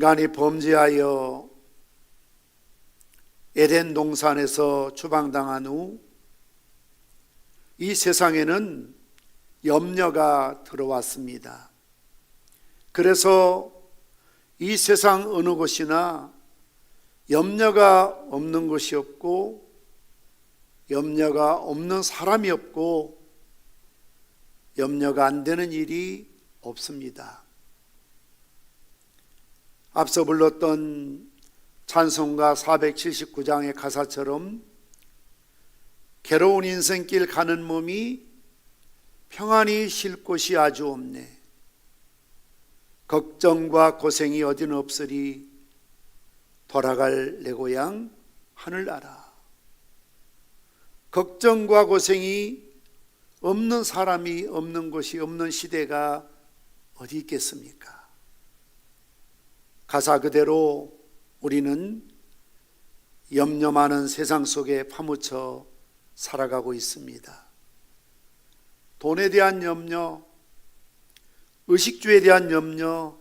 인간이 범죄하여 에덴 동산에서 추방당한 후 이 세상에는 염려가 들어왔습니다. 그래서 이 세상 어느 곳이나 염려가 없는 곳이 없고 염려가 없는 사람이 없고 염려가 안 되는 일이 없습니다. 앞서 불렀던 찬송가 479장의 가사처럼 괴로운 인생길 가는 몸이 평안히 쉴 곳이 아주 없네. 걱정과 고생이 어디는 없으리 돌아갈 내 고향 하늘나라. 걱정과 고생이 없는 사람이 없는 곳이 없는 시대가 어디 있겠습니까? 가사 그대로 우리는 염려 많은 세상 속에 파묻혀 살아가고 있습니다. 돈에 대한 염려, 의식주에 대한 염려,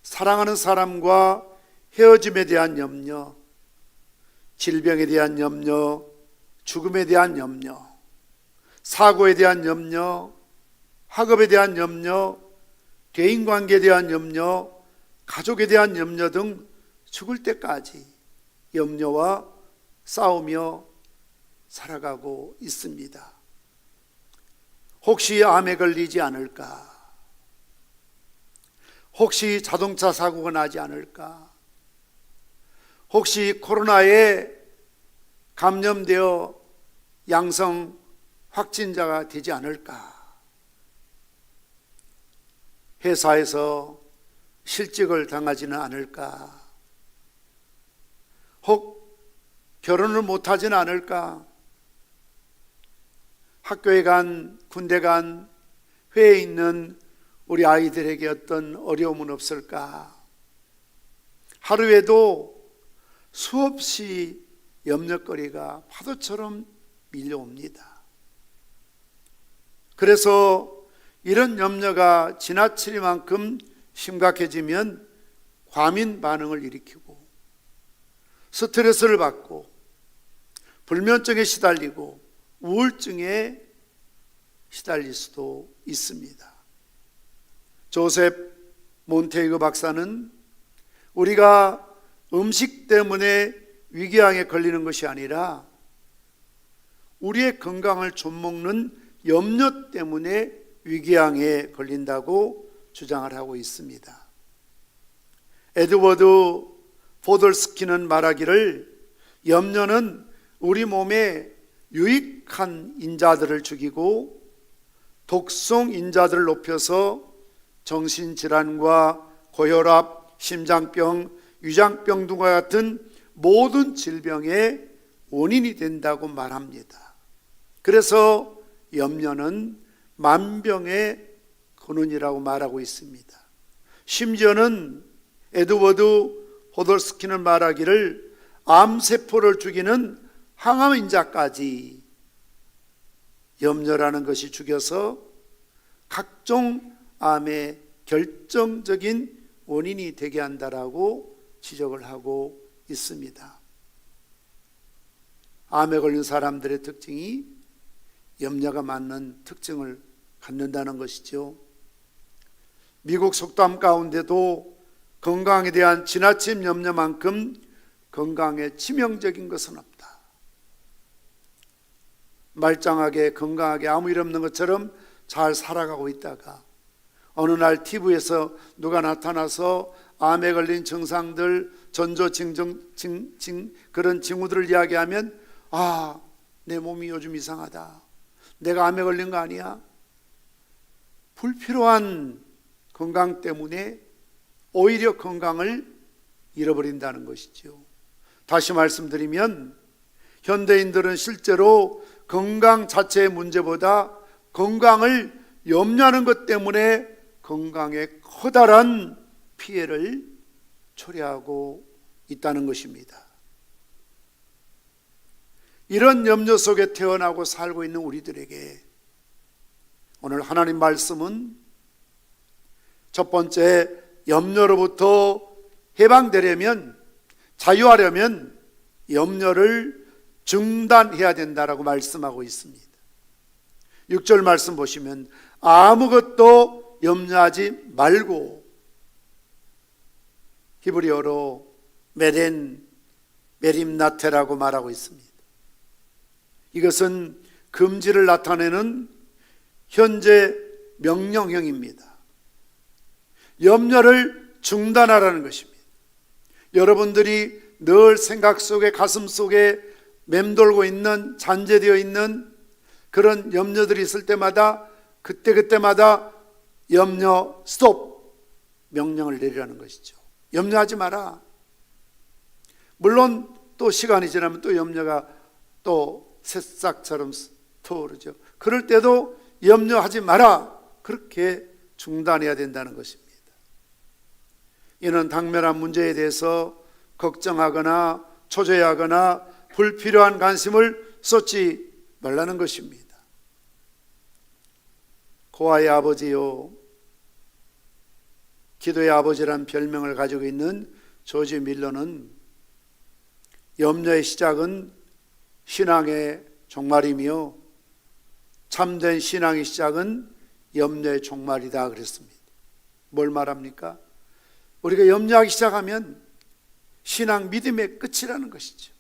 사랑하는 사람과 헤어짐에 대한 염려, 질병에 대한 염려, 죽음에 대한 염려, 사고에 대한 염려, 학업에 대한 염려, 대인관계에 대한 염려, 가족에 대한 염려 등 죽을 때까지 염려와 싸우며 살아가고 있습니다. 혹시 암에 걸리지 않을까? 혹시 자동차 사고가 나지 않을까? 혹시 코로나에 감염되어 양성 확진자가 되지 않을까? 회사에서 실직을 당하지는 않을까? 혹 결혼을 못하지는 않을까? 학교에 간, 군대 간, 회에 있는 우리 아이들에게 어떤 어려움은 없을까? 하루에도 수없이 염려거리가 파도처럼 밀려옵니다. 그래서 이런 염려가 지나칠 만큼 심각해지면 과민 반응을 일으키고 스트레스를 받고 불면증에 시달리고 우울증에 시달릴 수도 있습니다. 조셉 몬테이그 박사는 우리가 음식 때문에 위궤양에 걸리는 것이 아니라 우리의 건강을 좀먹는 염려 때문에 위궤양에 걸린다고 주장을 하고 있습니다. 에드워드 포돌스키는 말하기를 염려는 우리 몸에 유익한 인자들을 죽이고 독성 인자들을 높여서 정신질환과 고혈압, 심장병, 위장병 등과 같은 모든 질병의 원인이 된다고 말합니다. 그래서 염려는 만병의 근원이라고 말하고 있습니다. 심지어는 에드워드 호돌스키는 말하기를 암세포를 죽이는 항암인자까지 염려라는 것이 죽여서 각종 암의 결정적인 원인이 되게 한다라고 지적을 하고 있습니다. 암에 걸린 사람들의 특징이 염려가 많은 특징을 갖는다는 것이죠. 미국 속담 가운데도 건강에 대한 지나친 염려만큼 건강에 치명적인 것은 없다. 말짱하게 건강하게 아무 일 없는 것처럼 잘 살아가고 있다가 어느 날 TV에서 누가 나타나서 암에 걸린 증상들, 그런 징후들을 이야기하면 내 몸이 요즘 이상하다. 내가 암에 걸린 거 아니야? 불필요한 건강 때문에 오히려 건강을 잃어버린다는 것이죠. 다시 말씀드리면 현대인들은 실제로 건강 자체의 문제보다 건강을 염려하는 것 때문에 건강에 커다란 피해를 초래하고 있다는 것입니다. 이런 염려 속에 태어나고 살고 있는 우리들에게 오늘 하나님 말씀은 첫 번째 염려로부터 해방되려면, 자유하려면 염려를 중단해야 된다라고 말씀하고 있습니다. 6절 말씀 보시면 아무것도 염려하지 말고, 히브리어로 메림나테라고 말하고 있습니다. 이것은 금지를 나타내는 현재 명령형입니다. 염려를 중단하라는 것입니다. 여러분들이 늘 생각 속에, 가슴 속에 맴돌고 있는, 잔재되어 있는 그런 염려들이 있을 때마다 그때마다 염려 스톱 명령을 내리라는 것이죠. 염려하지 마라. 물론 또 시간이 지나면 또 염려가 또 새싹처럼 터오르죠. 그럴 때도 염려하지 마라. 그렇게 중단해야 된다는 것입니다. 이는 당면한 문제에 대해서 걱정하거나 초조해하거나 불필요한 관심을 쏟지 말라는 것입니다. 고아의 아버지요, 기도의 아버지란 별명을 가지고 있는 조지 밀러는 염려의 시작은 신앙의 종말이며 참된 신앙의 시작은 염려의 종말이다 그랬습니다. 뭘 말합니까? 우리가 염려하기 시작하면 신앙 믿음의 끝이라는 것이죠.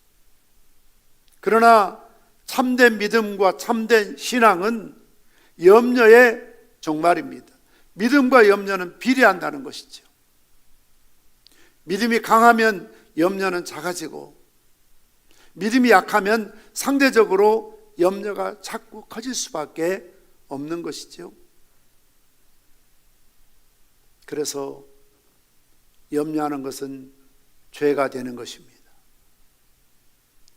그러나 참된 믿음과 참된 신앙은 염려의 종말입니다. 믿음과 염려는 비례한다는 것이죠. 믿음이 강하면 염려는 작아지고, 믿음이 약하면 상대적으로 염려가 자꾸 커질 수밖에 없는 것이죠. 그래서 염려하는 것은 죄가 되는 것입니다.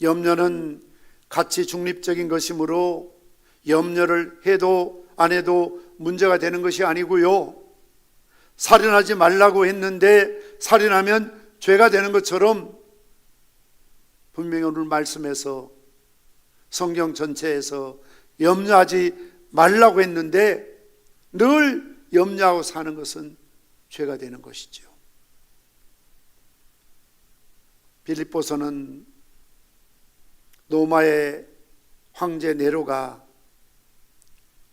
염려는 가치 중립적인 것이므로 염려를 해도 안 해도 문제가 되는 것이 아니고요, 살인하지 말라고 했는데 살인하면 죄가 되는 것처럼 분명히 오늘 말씀에서, 성경 전체에서 염려하지 말라고 했는데 늘 염려하고 사는 것은 죄가 되는 것이죠. 빌립보서는 로마의 황제 네로가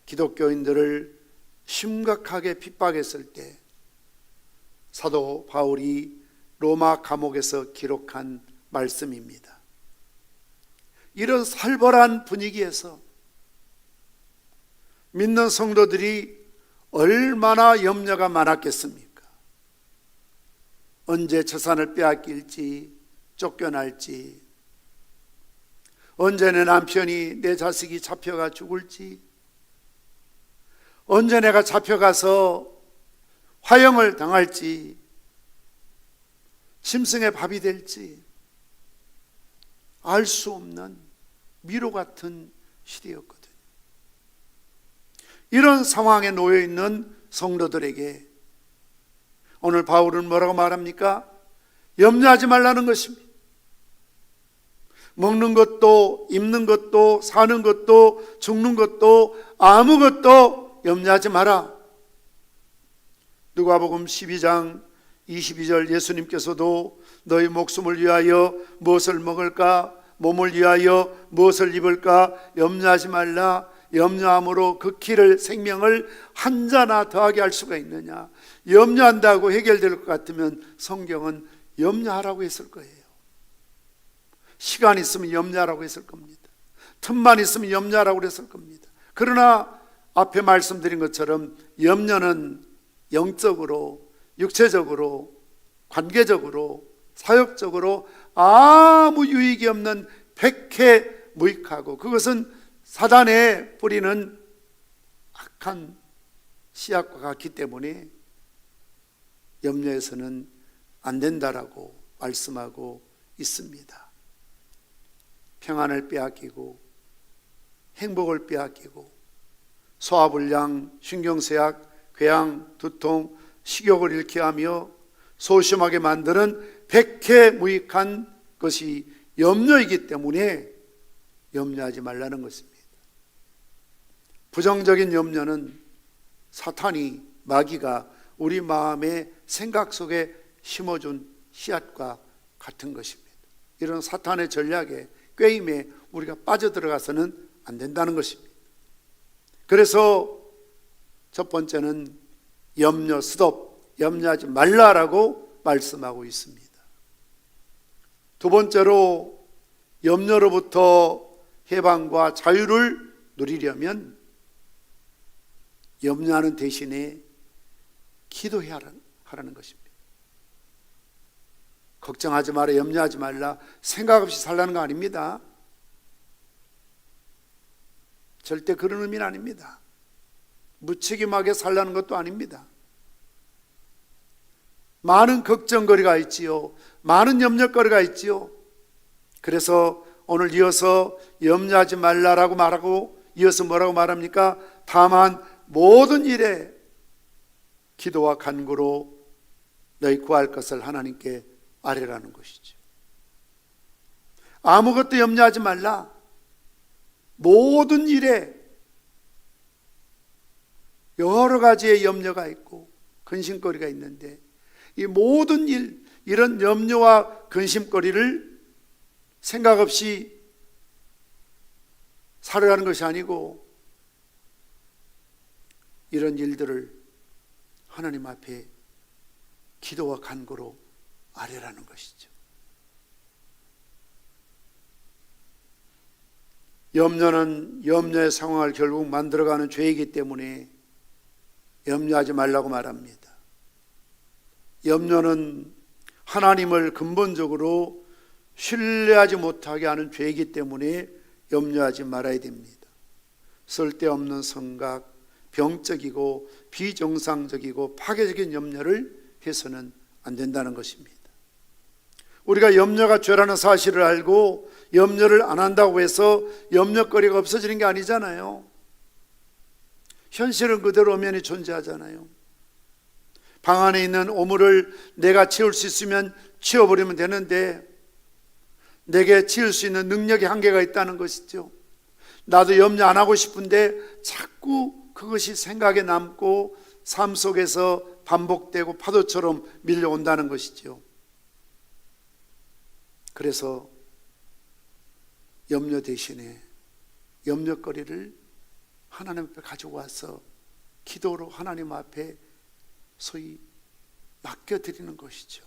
기독교인들을 심각하게 핍박했을 때 사도 바울이 로마 감옥에서 기록한 말씀입니다. 이런 살벌한 분위기에서 믿는 성도들이 얼마나 염려가 많았겠습니까? 언제 재산을 빼앗길지, 쫓겨날지, 언제 내 남편이, 내 자식이 잡혀가 죽을지, 언제 내가 잡혀가서 화형을 당할지, 짐승의 밥이 될지 알 수 없는 미로 같은 시대였거든요. 이런 상황에 놓여 있는 성도들에게 오늘 바울은 뭐라고 말합니까? 염려하지 말라는 것입니다. 먹는 것도, 입는 것도, 사는 것도, 죽는 것도, 아무것도 염려하지 마라. 누가복음 12장 22절 예수님께서도 너희 목숨을 위하여 무엇을 먹을까, 몸을 위하여 무엇을 입을까 염려하지 말라. 염려함으로 그 키를, 생명을 한자나 더하게 할 수가 있느냐. 염려한다고 해결될 것 같으면 성경은 염려하라고 했을 거예요. 시간 있으면 염려하라고 했을 겁니다. 틈만 있으면 염려하라고 했을 겁니다. 그러나 앞에 말씀드린 것처럼 염려는 영적으로, 육체적으로, 관계적으로, 사역적으로 아무 유익이 없는 백해무익하고, 그것은 사단의 뿌리는 악한 씨앗과 같기 때문에 염려해서는 안 된다라고 말씀하고 있습니다. 평안을 빼앗기고, 행복을 빼앗기고, 소화불량, 신경쇠약, 궤양, 두통, 식욕을 잃게 하며 소심하게 만드는 백해무익한 것이 염려이기 때문에 염려하지 말라는 것입니다. 부정적인 염려는 사탄이, 마귀가 우리 마음의 생각 속에 심어준 씨앗과 같은 것입니다. 이런 사탄의 전략에, 꾀임에 우리가 빠져들어가서는 안 된다는 것입니다. 그래서 첫 번째는 염려, 스톱, 염려하지 말라라고 말씀하고 있습니다. 두 번째로 염려로부터 해방과 자유를 누리려면 염려하는 대신에 기도해야 하라는 것입니다. 걱정하지 마라, 염려하지 말라, 생각 없이 살라는 거 아닙니다. 절대 그런 의미는 아닙니다. 무책임하게 살라는 것도 아닙니다. 많은 걱정거리가 있지요. 많은 염려거리가 있지요. 그래서 오늘 이어서 염려하지 말라라고 말하고 이어서 뭐라고 말합니까? 다만 모든 일에 기도와 간구로 너희 구할 것을 하나님께 아뢰라는 것이죠. 아무것도 염려하지 말라. 모든 일에 여러 가지의 염려가 있고 근심거리가 있는데 이 모든 일, 이런 염려와 근심거리를 생각 없이 살아가는 것이 아니고 이런 일들을 하나님 앞에 기도와 간구로 아뢰라는 것이죠. 염려는 염려의 상황을 결국 만들어가는 죄이기 때문에 염려하지 말라고 말합니다. 염려는 하나님을 근본적으로 신뢰하지 못하게 하는 죄이기 때문에 염려하지 말아야 됩니다. 쓸데없는 생각, 병적이고 비정상적이고 파괴적인 염려를 해서는 안 된다는 것입니다. 우리가 염려가 죄라는 사실을 알고 염려를 안 한다고 해서 염려거리가 없어지는 게 아니잖아요. 현실은 그대로 엄연히 존재하잖아요. 방 안에 있는 오물을 내가 치울 수 있으면 치워버리면 되는데 내게 치울 수 있는 능력의 한계가 있다는 것이죠. 나도 염려 안 하고 싶은데 자꾸 그것이 생각에 남고 삶 속에서 반복되고 파도처럼 밀려온다는 것이죠. 그래서 염려 대신에 염려거리를 하나님 앞에 가지고 와서 기도로 하나님 앞에 소위 맡겨드리는 것이죠.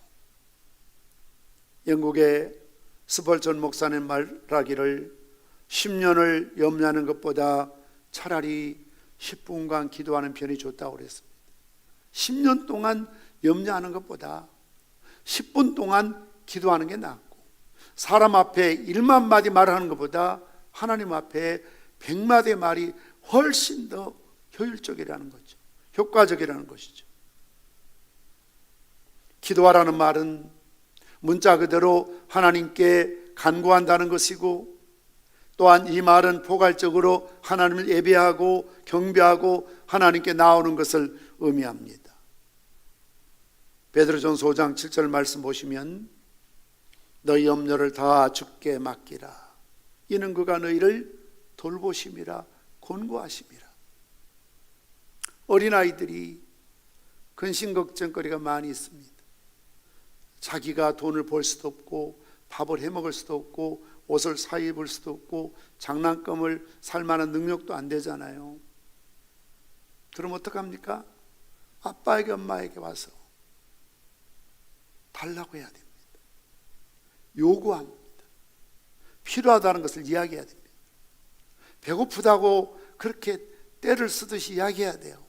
영국의 스펄전 목사님 말하기를 10년을 염려하는 것보다 차라리 10분간 기도하는 편이 좋다고 그랬습니다. 10년 동안 염려하는 것보다 10분 동안 기도하는 게 낫고 사람 앞에 1만 마디 말하는 것보다 하나님 앞에 100마디의 말이 훨씬 더 효율적이라는 거죠. 효과적이라는 것이죠. 기도하라는 말은 문자 그대로 하나님께 간구한다는 것이고 또한 이 말은 포괄적으로 하나님을 예배하고 경배하고 하나님께 나오는 것을 의미합니다. 베드로전서 5장 7절 말씀 보시면 너희 염려를 다 주께 맡기라. 이는 그가 너희를 돌보심이라 권고하심이라. 어린아이들이 근심 걱정거리가 많이 있습니다. 자기가 돈을 벌 수도 없고 밥을 해먹을 수도 없고 옷을 사 입을 수도 없고 장난감을 살 만한 능력도 안 되잖아요. 그럼 어떡합니까? 아빠에게 엄마에게 와서 달라고 해야 됩니다. 요구합니다. 필요하다는 것을 이야기해야 됩니다. 배고프다고 그렇게 떼를 쓰듯이 이야기해야 돼요.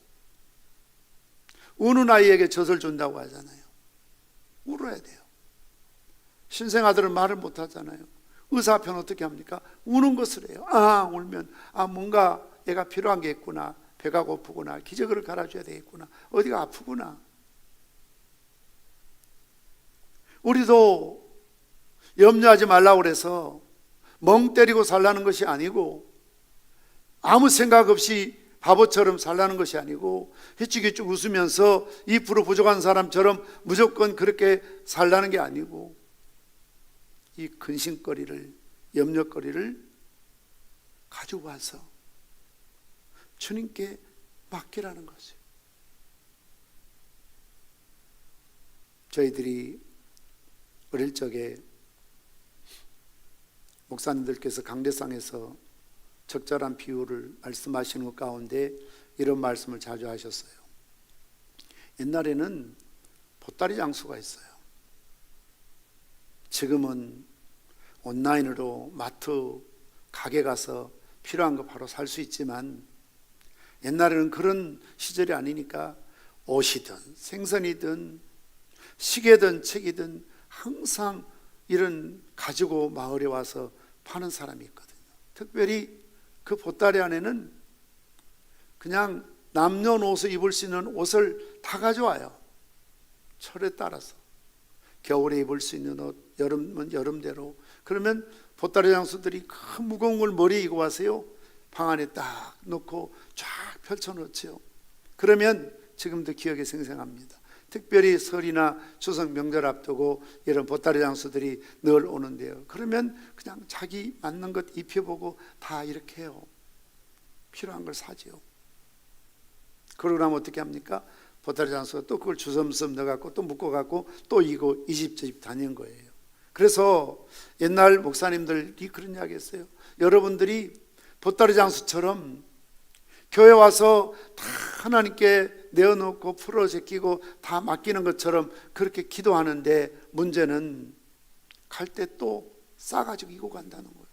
우는 아이에게 젖을 준다고 하잖아요. 울어야 돼요. 신생아들은 말을 못 하잖아요. 의사 앞에는 어떻게 합니까? 우는 것을 해요. 울면 뭔가 얘가 필요한 게 있구나. 배가 고프구나. 기저귀를 갈아줘야 되겠구나. 어디가 아프구나. 우리도 염려하지 말라고 그래서 멍 때리고 살라는 것이 아니고 아무 생각 없이 바보처럼 살라는 것이 아니고 휘쭉휘쭉 웃으면서 2% 부족한 사람처럼 무조건 그렇게 살라는 게 아니고 이 근심거리를, 염려거리를 가지고 와서 주님께 맡기라는 거죠. 저희들이 어릴 적에 목사님들께서 강대상에서 적절한 비유를 말씀하시는 것 가운데 이런 말씀을 자주 하셨어요. 옛날에는 보따리 장수가 있어요. 지금은 온라인으로 마트, 가게 가서 필요한 거 바로 살 수 있지만 옛날에는 그런 시절이 아니니까 옷이든 생선이든 시계든 책이든 항상 이런 가지고 마을에 와서 파는 사람이 있거든요. 특별히 그 보따리 안에는 그냥 남녀노소 입을 수 있는 옷을 다 가져와요. 철에 따라서 겨울에 입을 수 있는 옷, 여름은 여름대로. 그러면 보따리 장수들이 큰 무거운 걸 머리에 이고 와서요 방 안에 딱 넣고 쫙 펼쳐놓죠. 그러면 지금도 기억에 생생합니다. 특별히 설이나 추석 명절 앞두고 이런 보따리 장수들이 늘 오는데요, 그러면 그냥 자기 맞는 것 입혀보고 다 이렇게 해요. 필요한 걸 사지요. 그러고 나면 어떻게 합니까? 보따리 장수가 또 그걸 주섬섬 넣어갖고 또 묶어갖고 또 이거 이 집 저 집 다니는 거예요. 그래서 옛날 목사님들이 그런 이야기 했어요. 여러분들이 보따리 장수처럼 교회 와서 다 하나님께 내어놓고 풀어 제끼고 다 맡기는 것처럼 그렇게 기도하는데, 문제는 갈 때 또 싸가지고 이고 간다는 거예요.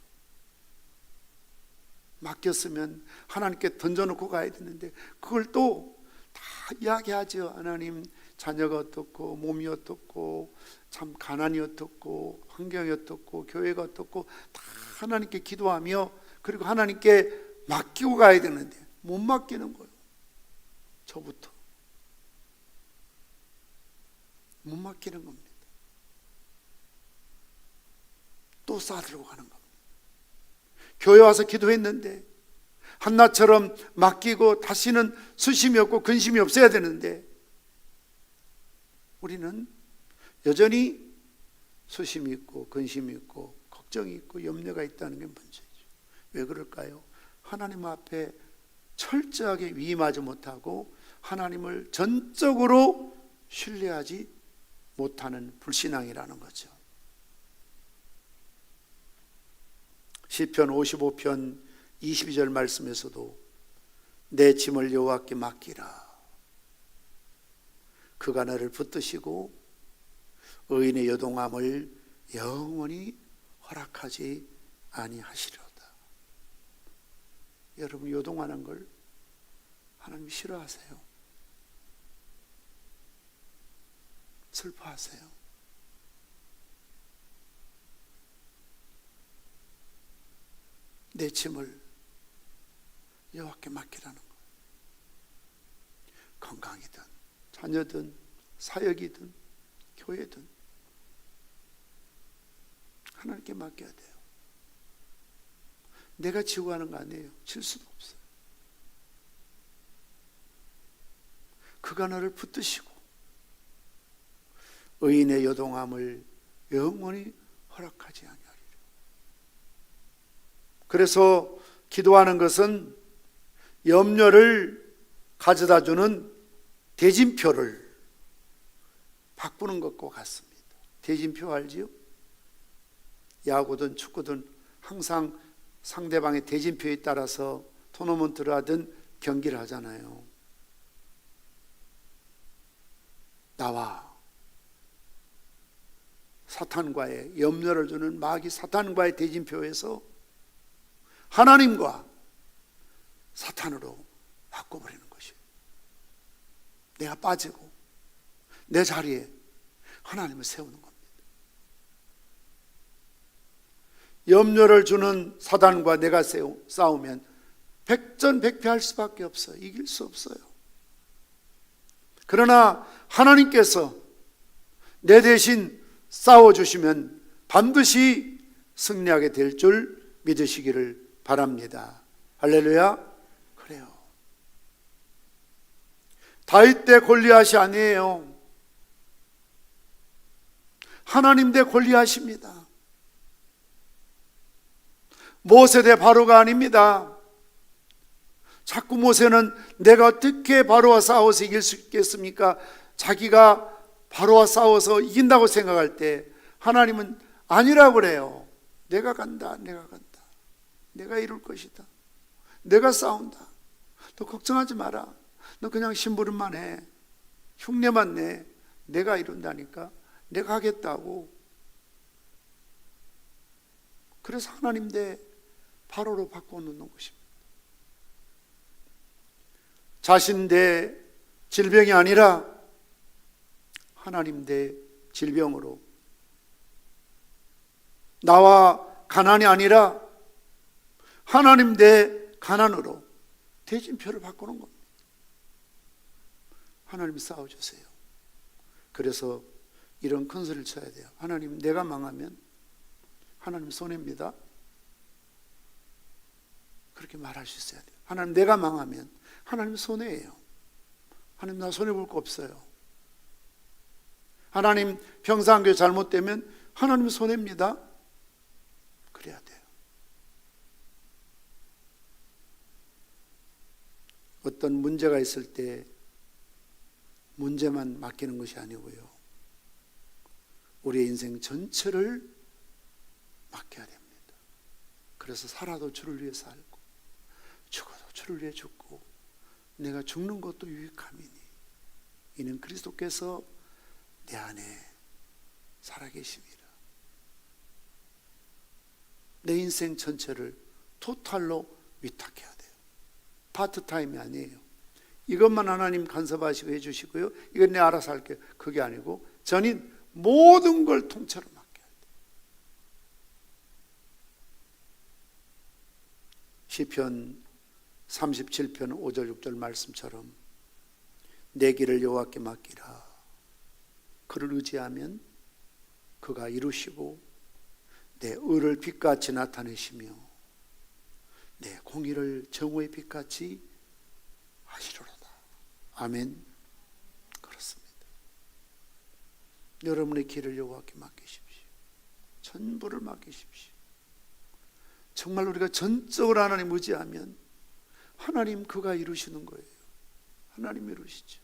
맡겼으면 하나님께 던져놓고 가야 되는데 그걸 또 다 이야기하죠. 하나님, 자녀가 어떻고 몸이 어떻고 참 가난이 어떻고 환경이 어떻고 교회가 어떻고 다 하나님께 기도하며 그리고 하나님께 맡기고 가야 되는데 못 맡기는 거예요. 저부터 못 맡기는 겁니다. 또 싸들고 가는 겁니다. 교회 와서 기도했는데 한나처럼 맡기고 다시는 수심이 없고 근심이 없어야 되는데 우리는 여전히 수심이 있고 근심이 있고 걱정이 있고 염려가 있다는 게 문제죠. 왜 그럴까요? 하나님 앞에 철저하게 위임하지 못하고 하나님을 전적으로 신뢰하지 못하는 불신앙이라는 거죠. 시편 55편 22절 말씀에서도 내 짐을 여호와께 맡기라. 그가 너를 붙드시고 의인의 요동함을 영원히 허락하지 아니하시리로다. 여러분, 요동하는 걸 하나님 싫어하세요? 슬퍼하세요? 내 짐을 여호와께 맡기라는 거예요. 건강이든 자녀든 사역이든 교회든 하나님께 맡겨야 돼요. 내가 지고 가는 거 아니에요. 질 수도 없어요. 그가 너를 붙드시고 의인의 요동함을 영원히 허락하지 아니하리라. 그래서 기도하는 것은 염려를 가져다주는 대진표를 바꾸는 것과 같습니다. 대진표 알지요? 야구든 축구든 항상 상대방의 대진표에 따라서 토너먼트를 하든 경기를 하잖아요. 나와 사탄과의 염려를 주는 마귀 사탄과의 대진표에서 하나님과 사탄으로 바꿔버리는 것이에요. 내가 빠지고 내 자리에 하나님을 세우는 겁니다. 염려를 주는 사단과 내가 싸우면 백전백패할 수밖에 없어요. 이길 수 없어요. 그러나 하나님께서 내 대신 싸워주시면 반드시 승리하게 될 줄 믿으시기를 바랍니다. 할렐루야. 그래요. 다윗 대 골리앗이 아니에요. 하나님 대 골리앗입니다. 모세 대 바로가 아닙니다. 자꾸 모세는 내가 어떻게 바로와 싸워서 이길 수 있겠습니까? 자기가 바로와 싸워서 이긴다고 생각할 때 하나님은 아니라고 그래요. 내가 간다, 내가 간다. 내가 이룰 것이다. 내가 싸운다. 너 걱정하지 마라. 너 그냥 심부름만 해. 흉내만 내. 내가 이룬다니까. 내가 하겠다고. 그래서 하나님 대 바로로 바꿔놓는 것입니다. 자신 대 질병이 아니라 하나님 대 질병으로, 나와 가난이 아니라 하나님 대 가난으로 대진표를 바꾸는 겁니다. 하나님 싸워주세요. 그래서 이런 큰 소리를 쳐야 돼요. 하나님, 내가 망하면 하나님 손해입니다. 그렇게 말할 수 있어야 돼요. 하나님, 내가 망하면 하나님 손해예요. 하나님, 나 손해볼 거 없어요. 하나님, 평상교회 잘못되면 하나님 손해입니다. 그래야 돼요. 어떤 문제가 있을 때 문제만 맡기는 것이 아니고요, 우리의 인생 전체를 맡겨야 됩니다. 그래서 살아도 주를 위해 살고 죽어도 주를 위해 죽고 내가 죽는 것도 유익함이니 이는 그리스도께서 내 안에 살아계심이라. 내 인생 전체를 토탈로 위탁해야 돼요. 파트타임이 아니에요. 이것만 하나님 간섭하시고 해주시고요, 이건 내 알아서 할게요, 그게 아니고 전인 모든 걸 통째로 맡겨야 돼요. 시편 37편 5절 6절 말씀처럼 내 길을 여호와께 맡기라. 그를 의지하면 그가 이루시고 내 의를 빛같이 나타내시며 내 공의를 정오의 빛같이 하시리로다. 아멘. 그렇습니다. 여러분의 길을 여호와께 맡기십시오. 전부를 맡기십시오. 정말 우리가 전적으로 하나님 의지하면 하나님 그가 이루시는 거예요. 하나님 이루시죠.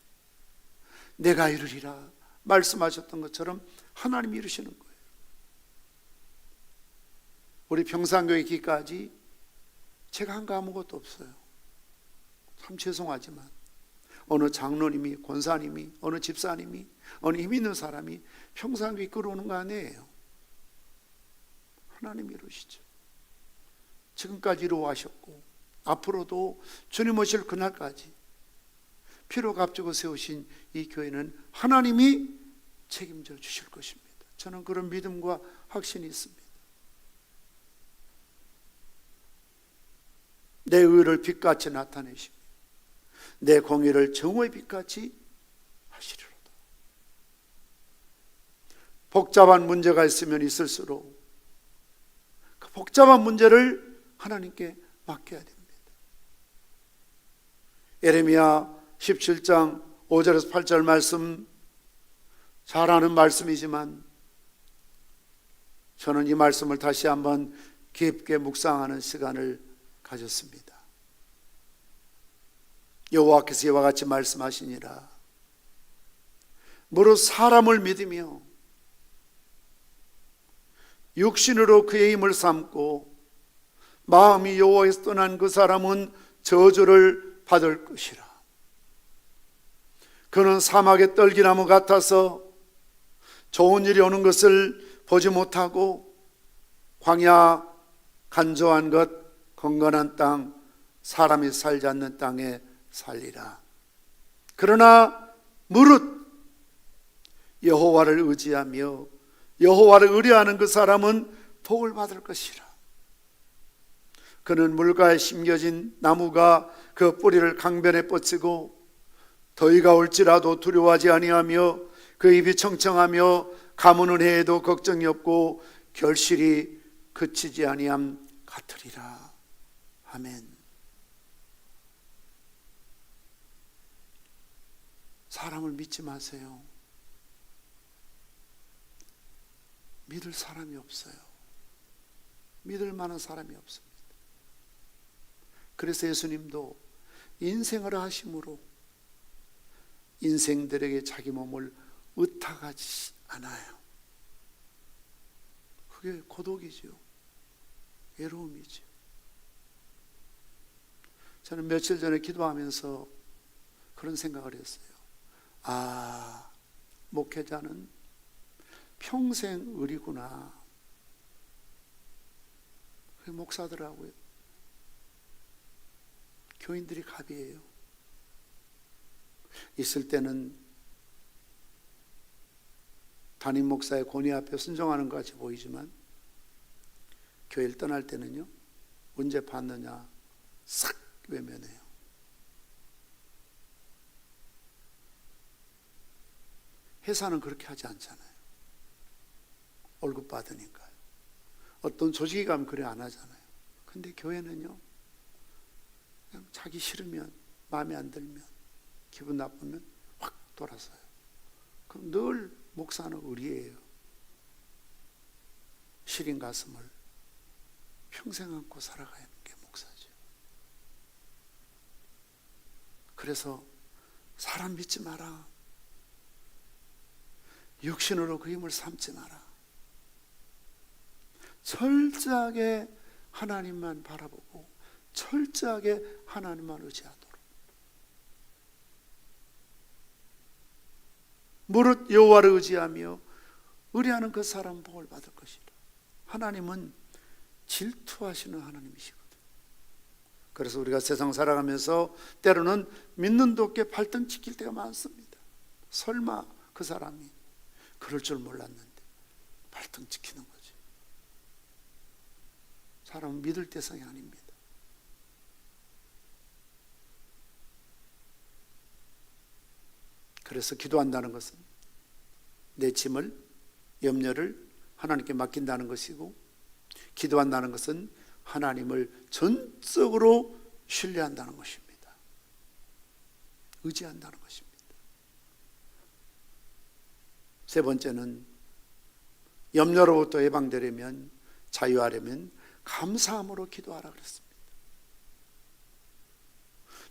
내가 이루리라 말씀하셨던 것처럼 하나님 이루시는 거예요. 우리 평산교회 기까지 제가 한 거 아무것도 없어요. 참 죄송하지만 어느 장로님이, 권사님이, 어느 집사님이, 어느 힘 있는 사람이 평산교회 끌어오는 거 아니에요. 하나님 이루시죠. 지금까지 이루어하셨고 앞으로도 주님 오실 그날까지 피로 값주고 세우신 이 교회는 하나님이 책임져 주실 것입니다. 저는 그런 믿음과 확신이 있습니다. 내 의를 빛같이 나타내시며 내 공의를 정오의 빛같이 하시리로다. 복잡한 문제가 있으면 있을수록 그 복잡한 문제를 하나님께 맡겨야 됩니다. 예레미야 17장 5절에서 8절 말씀 잘 아는 말씀이지만 저는 이 말씀을 다시 한번 깊게 묵상하는 시간을 가졌습니다. 여호와께서 이와 같이 말씀하시니라. 무릇 사람을 믿으며 육신으로 그의 힘을 삼고 마음이 여호와에서 떠난 그 사람은 저주를 받을 것이라. 그는 사막의 떨기나무 같아서 좋은 일이 오는 것을 보지 못하고 광야 간조한 것 건건한 땅 사람이 살지 않는 땅에 살리라. 그러나 무릇 여호와를 의지하며 여호와를 의뢰하는 그 사람은 복을 받을 것이라. 그는 물가에 심겨진 나무가 그 뿌리를 강변에 뻗치고 더위가 올지라도 두려워하지 아니하며 그 입이 청청하며 가무는 해에도 걱정이 없고 결실이 그치지 아니함 같으리라. 아멘. 사람을 믿지 마세요. 믿을 사람이 없어요. 믿을 만한 사람이 없습니다. 그래서 예수님도 인생을 하심으로 인생들에게 자기 몸을 의탁하지 않아요. 그게 고독이죠. 외로움이죠. 저는 며칠 전에 기도하면서 그런 생각을 했어요. 아, 목회자는 평생 의리구나. 그게 목사더라고요. 교인들이 갑이에요. 있을 때는 담임 목사의 권위 앞에 순종하는 것 같이 보이지만 교회를 떠날 때는요, 언제 봤느냐 싹 외면해요. 회사는 그렇게 하지 않잖아요. 월급 받으니까요. 어떤 조직이 가면 그래 안 하잖아요. 근데 교회는요, 그냥 자기 싫으면, 마음에 안 들면, 기분 나쁘면 확 돌아서요. 그럼 늘 목사는 의리예요. 시린 가슴을 평생 안고 살아가는 게 목사죠. 그래서 사람 믿지 마라. 육신으로 그 힘을 삼지 마라. 철저하게 하나님만 바라보고 철저하게 하나님만 의지하도록. 무릇 여호와를 의지하며 의뢰하는 그 사람 복을 받을 것이라. 하나님은 질투하시는 하나님이시거든. 그래서 우리가 세상 살아가면서 때로는 믿는 도께 발등 찍힐 때가 많습니다. 설마 그 사람이 그럴 줄 몰랐는데 발등 찍히는 거지. 사람은 믿을 대상이 아닙니다. 그래서 기도한다는 것은 내 짐을, 염려를 하나님께 맡긴다는 것이고, 기도한다는 것은 하나님을 전적으로 신뢰한다는 것입니다. 의지한다는 것입니다. 세 번째는 염려로부터 해방되려면, 자유하려면 감사함으로 기도하라 그랬습니다.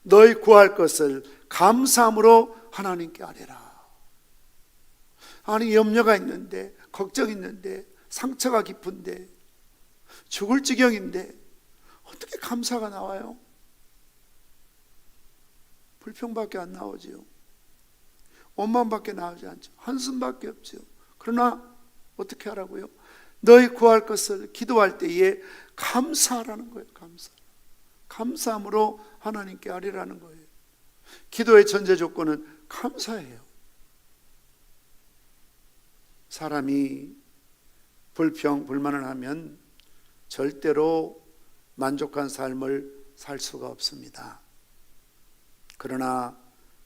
너희 구할 것을 감사함으로 하나님께 아뢰라. 아니, 염려가 있는데, 걱정이 있는데, 상처가 깊은데, 죽을 지경인데 어떻게 감사가 나와요? 불평밖에 안 나오지요. 원망밖에 나오지 않죠. 한숨밖에 없죠. 그러나 어떻게 하라고요? 너희 구할 것을 기도할 때에 감사하라는 거예요. 감사함으로 하나님께 아뢰라는 거예요. 기도의 전제 조건은 감사예요. 사람이 불평, 불만을 하면 절대로 만족한 삶을 살 수가 없습니다. 그러나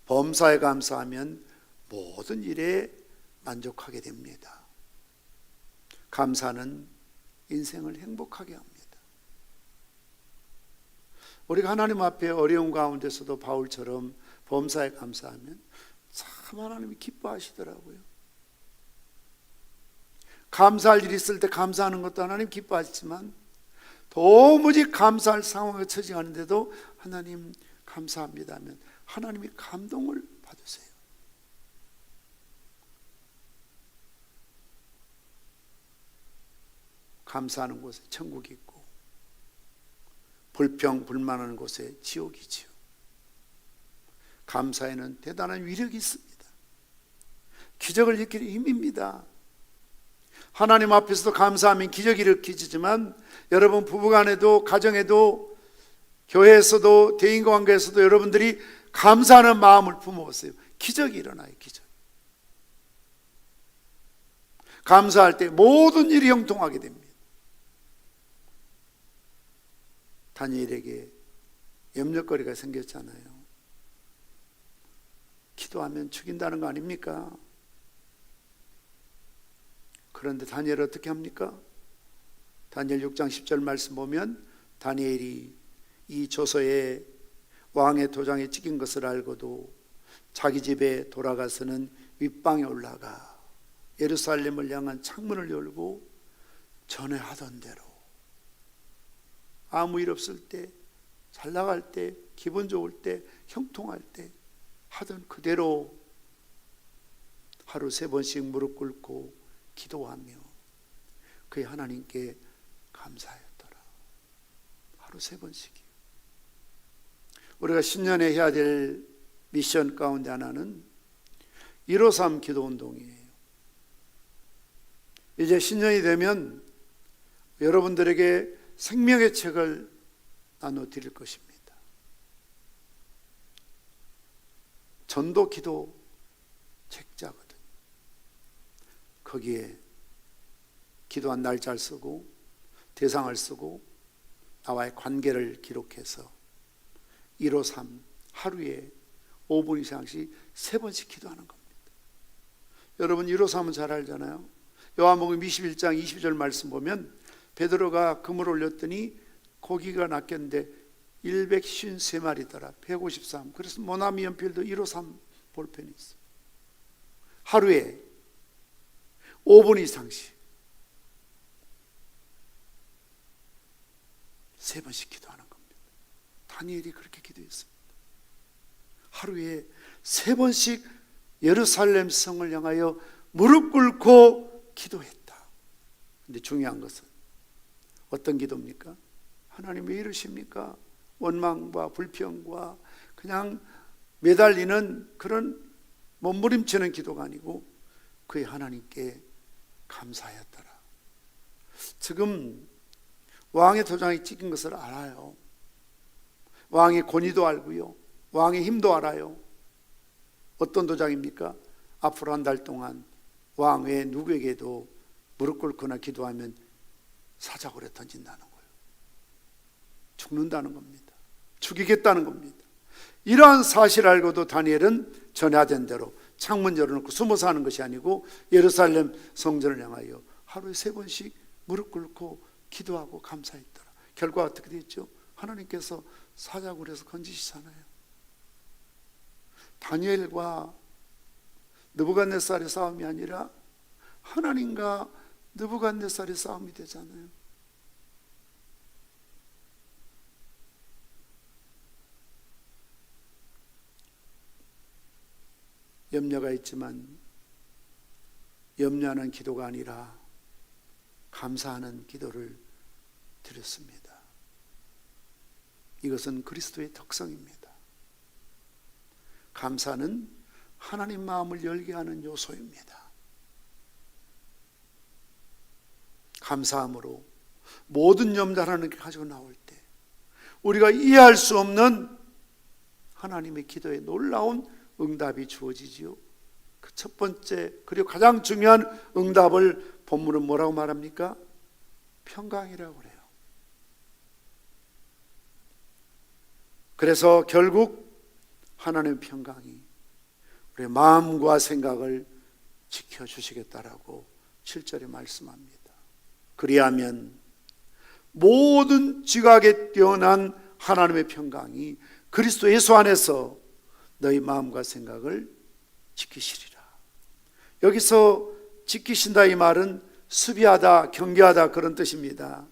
범사에 감사하면 모든 일에 만족하게 됩니다. 감사는 인생을 행복하게 합니다. 우리가 하나님 앞에 어려운 가운데서도 바울처럼 범사에 감사하면 참 하나님이 기뻐하시더라고요. 감사할 일이 있을 때 감사하는 것도 하나님 기뻐하시지만 도무지 감사할 상황에 처지하는데도 하나님 감사합니다 하면 하나님이 감동을 받으세요. 감사하는 곳에 천국이 있고 불평, 불만하는 곳에 지옥이지요. 감사에는 대단한 위력이 있습니다. 기적을 일으키는 힘입니다. 하나님 앞에서도 감사하면 기적이 일으키지만 여러분 부부간에도 가정에도 교회에서도 대인관계에서도 여러분들이 감사하는 마음을 품어보세요. 기적이 일어나요. 기적. 감사할 때 모든 일이 형통하게 됩니다. 다니엘에게 염려거리가 생겼잖아요. 기도하면 죽인다는 거 아닙니까? 그런데 다니엘 어떻게 합니까? 다니엘 6장 10절 말씀 보면 다니엘이 이 조서에 왕의 도장에 찍힌 것을 알고도 자기 집에 돌아가서는 윗방에 올라가 예루살렘을 향한 창문을 열고 전에 하던 대로 아무 일 없을 때, 잘 나갈 때, 기분 좋을 때, 형통할 때 하던 그대로 하루 3번씩 무릎 꿇고 기도하며 그의 하나님께 감사했더라. 하루 3번씩이요. 우리가 신년에 해야 될 미션 가운데 하나는 153 기도운동이에요. 이제 신년이 되면 여러분들에게 생명의 책을 나눠드릴 것입니다. 전도 기도 책자거든요. 거기에 기도한 날짜를 쓰고 대상을 쓰고 나와의 관계를 기록해서 153 하루에 5분 이상씩 3번씩 기도하는 겁니다. 여러분 153은 잘 알잖아요. 요한복음 21장 22절 말씀 보면 베드로가 금을 올렸더니 고기가 낚였는데 153마리더라. 153. 그래서 모나미 연필도 153 볼펜이 있어요. 하루에 5분 이상씩 3번씩 기도하는 겁니다. 다니엘이 그렇게 기도했습니다. 하루에 3번씩 예루살렘 성을 향하여 무릎 꿇고 기도했다. 근데 중요한 것은 어떤 기도입니까? 하나님 왜 이러십니까? 원망과 불평과 그냥 매달리는 그런 몸부림치는 기도가 아니고 그의 하나님께 감사하였더라. 지금 왕의 도장이 찍힌 것을 알아요. 왕의 권위도 알고요. 왕의 힘도 알아요. 어떤 도장입니까? 앞으로 한 달 동안 왕 외에 누구에게도 무릎 꿇거나 기도하면 사자굴에 던진다는 거예요. 죽는다는 겁니다. 죽이겠다는 겁니다. 이러한 사실을 알고도 다니엘은 전해된 대로 창문 열어놓고 숨어 사는 것이 아니고 예루살렘 성전을 향하여 하루에 3번씩 무릎 꿇고 기도하고 감사했더라. 결과 어떻게 됐죠? 하나님께서 사자굴에서 건지시잖아요. 다니엘과 느부갓네살의 싸움이 아니라 하나님과 느부갓네살의 싸움이 되잖아요. 염려가 있지만 염려하는 기도가 아니라 감사하는 기도를 드렸습니다. 이것은 그리스도의 특성입니다. 감사는 하나님 마음을 열게 하는 요소입니다. 감사함으로 모든 염려를 하나님께 가지고 나올 때 우리가 이해할 수 없는 하나님의 기도에 놀라운 응답이 주어지지요. 그 첫 번째 그리고 가장 중요한 응답을 본문은 뭐라고 말합니까? 평강이라고 그래요. 그래서 결국 하나님의 평강이 우리의 마음과 생각을 지켜주시겠다라고 7절에 말씀합니다. 그리하면 모든 지각에 뛰어난 하나님의 평강이 그리스도 예수 안에서 너희 마음과 생각을 지키시리라. 여기서 지키신다 이 말은 수비하다, 경계하다 그런 뜻입니다.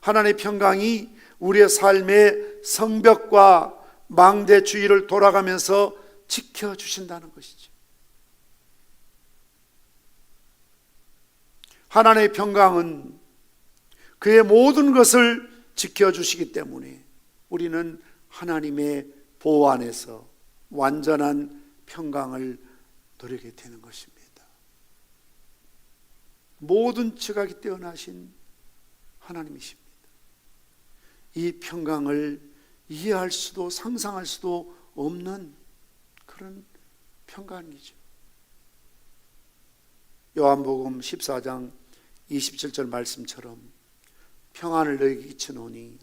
하나님의 평강이 우리의 삶의 성벽과 망대 주위를 돌아가면서 지켜주신다는 것이죠. 하나님의 평강은 그의 모든 것을 지켜주시기 때문에 우리는 하나님의 보호 안에서 완전한 평강을 누리게 되는 것입니다. 모든 지각이 뛰어나신 하나님이십니다. 이 평강을 이해할 수도 상상할 수도 없는 그런 평강이죠. 요한복음 14장 27절 말씀처럼 평안을 너희에게 이치노니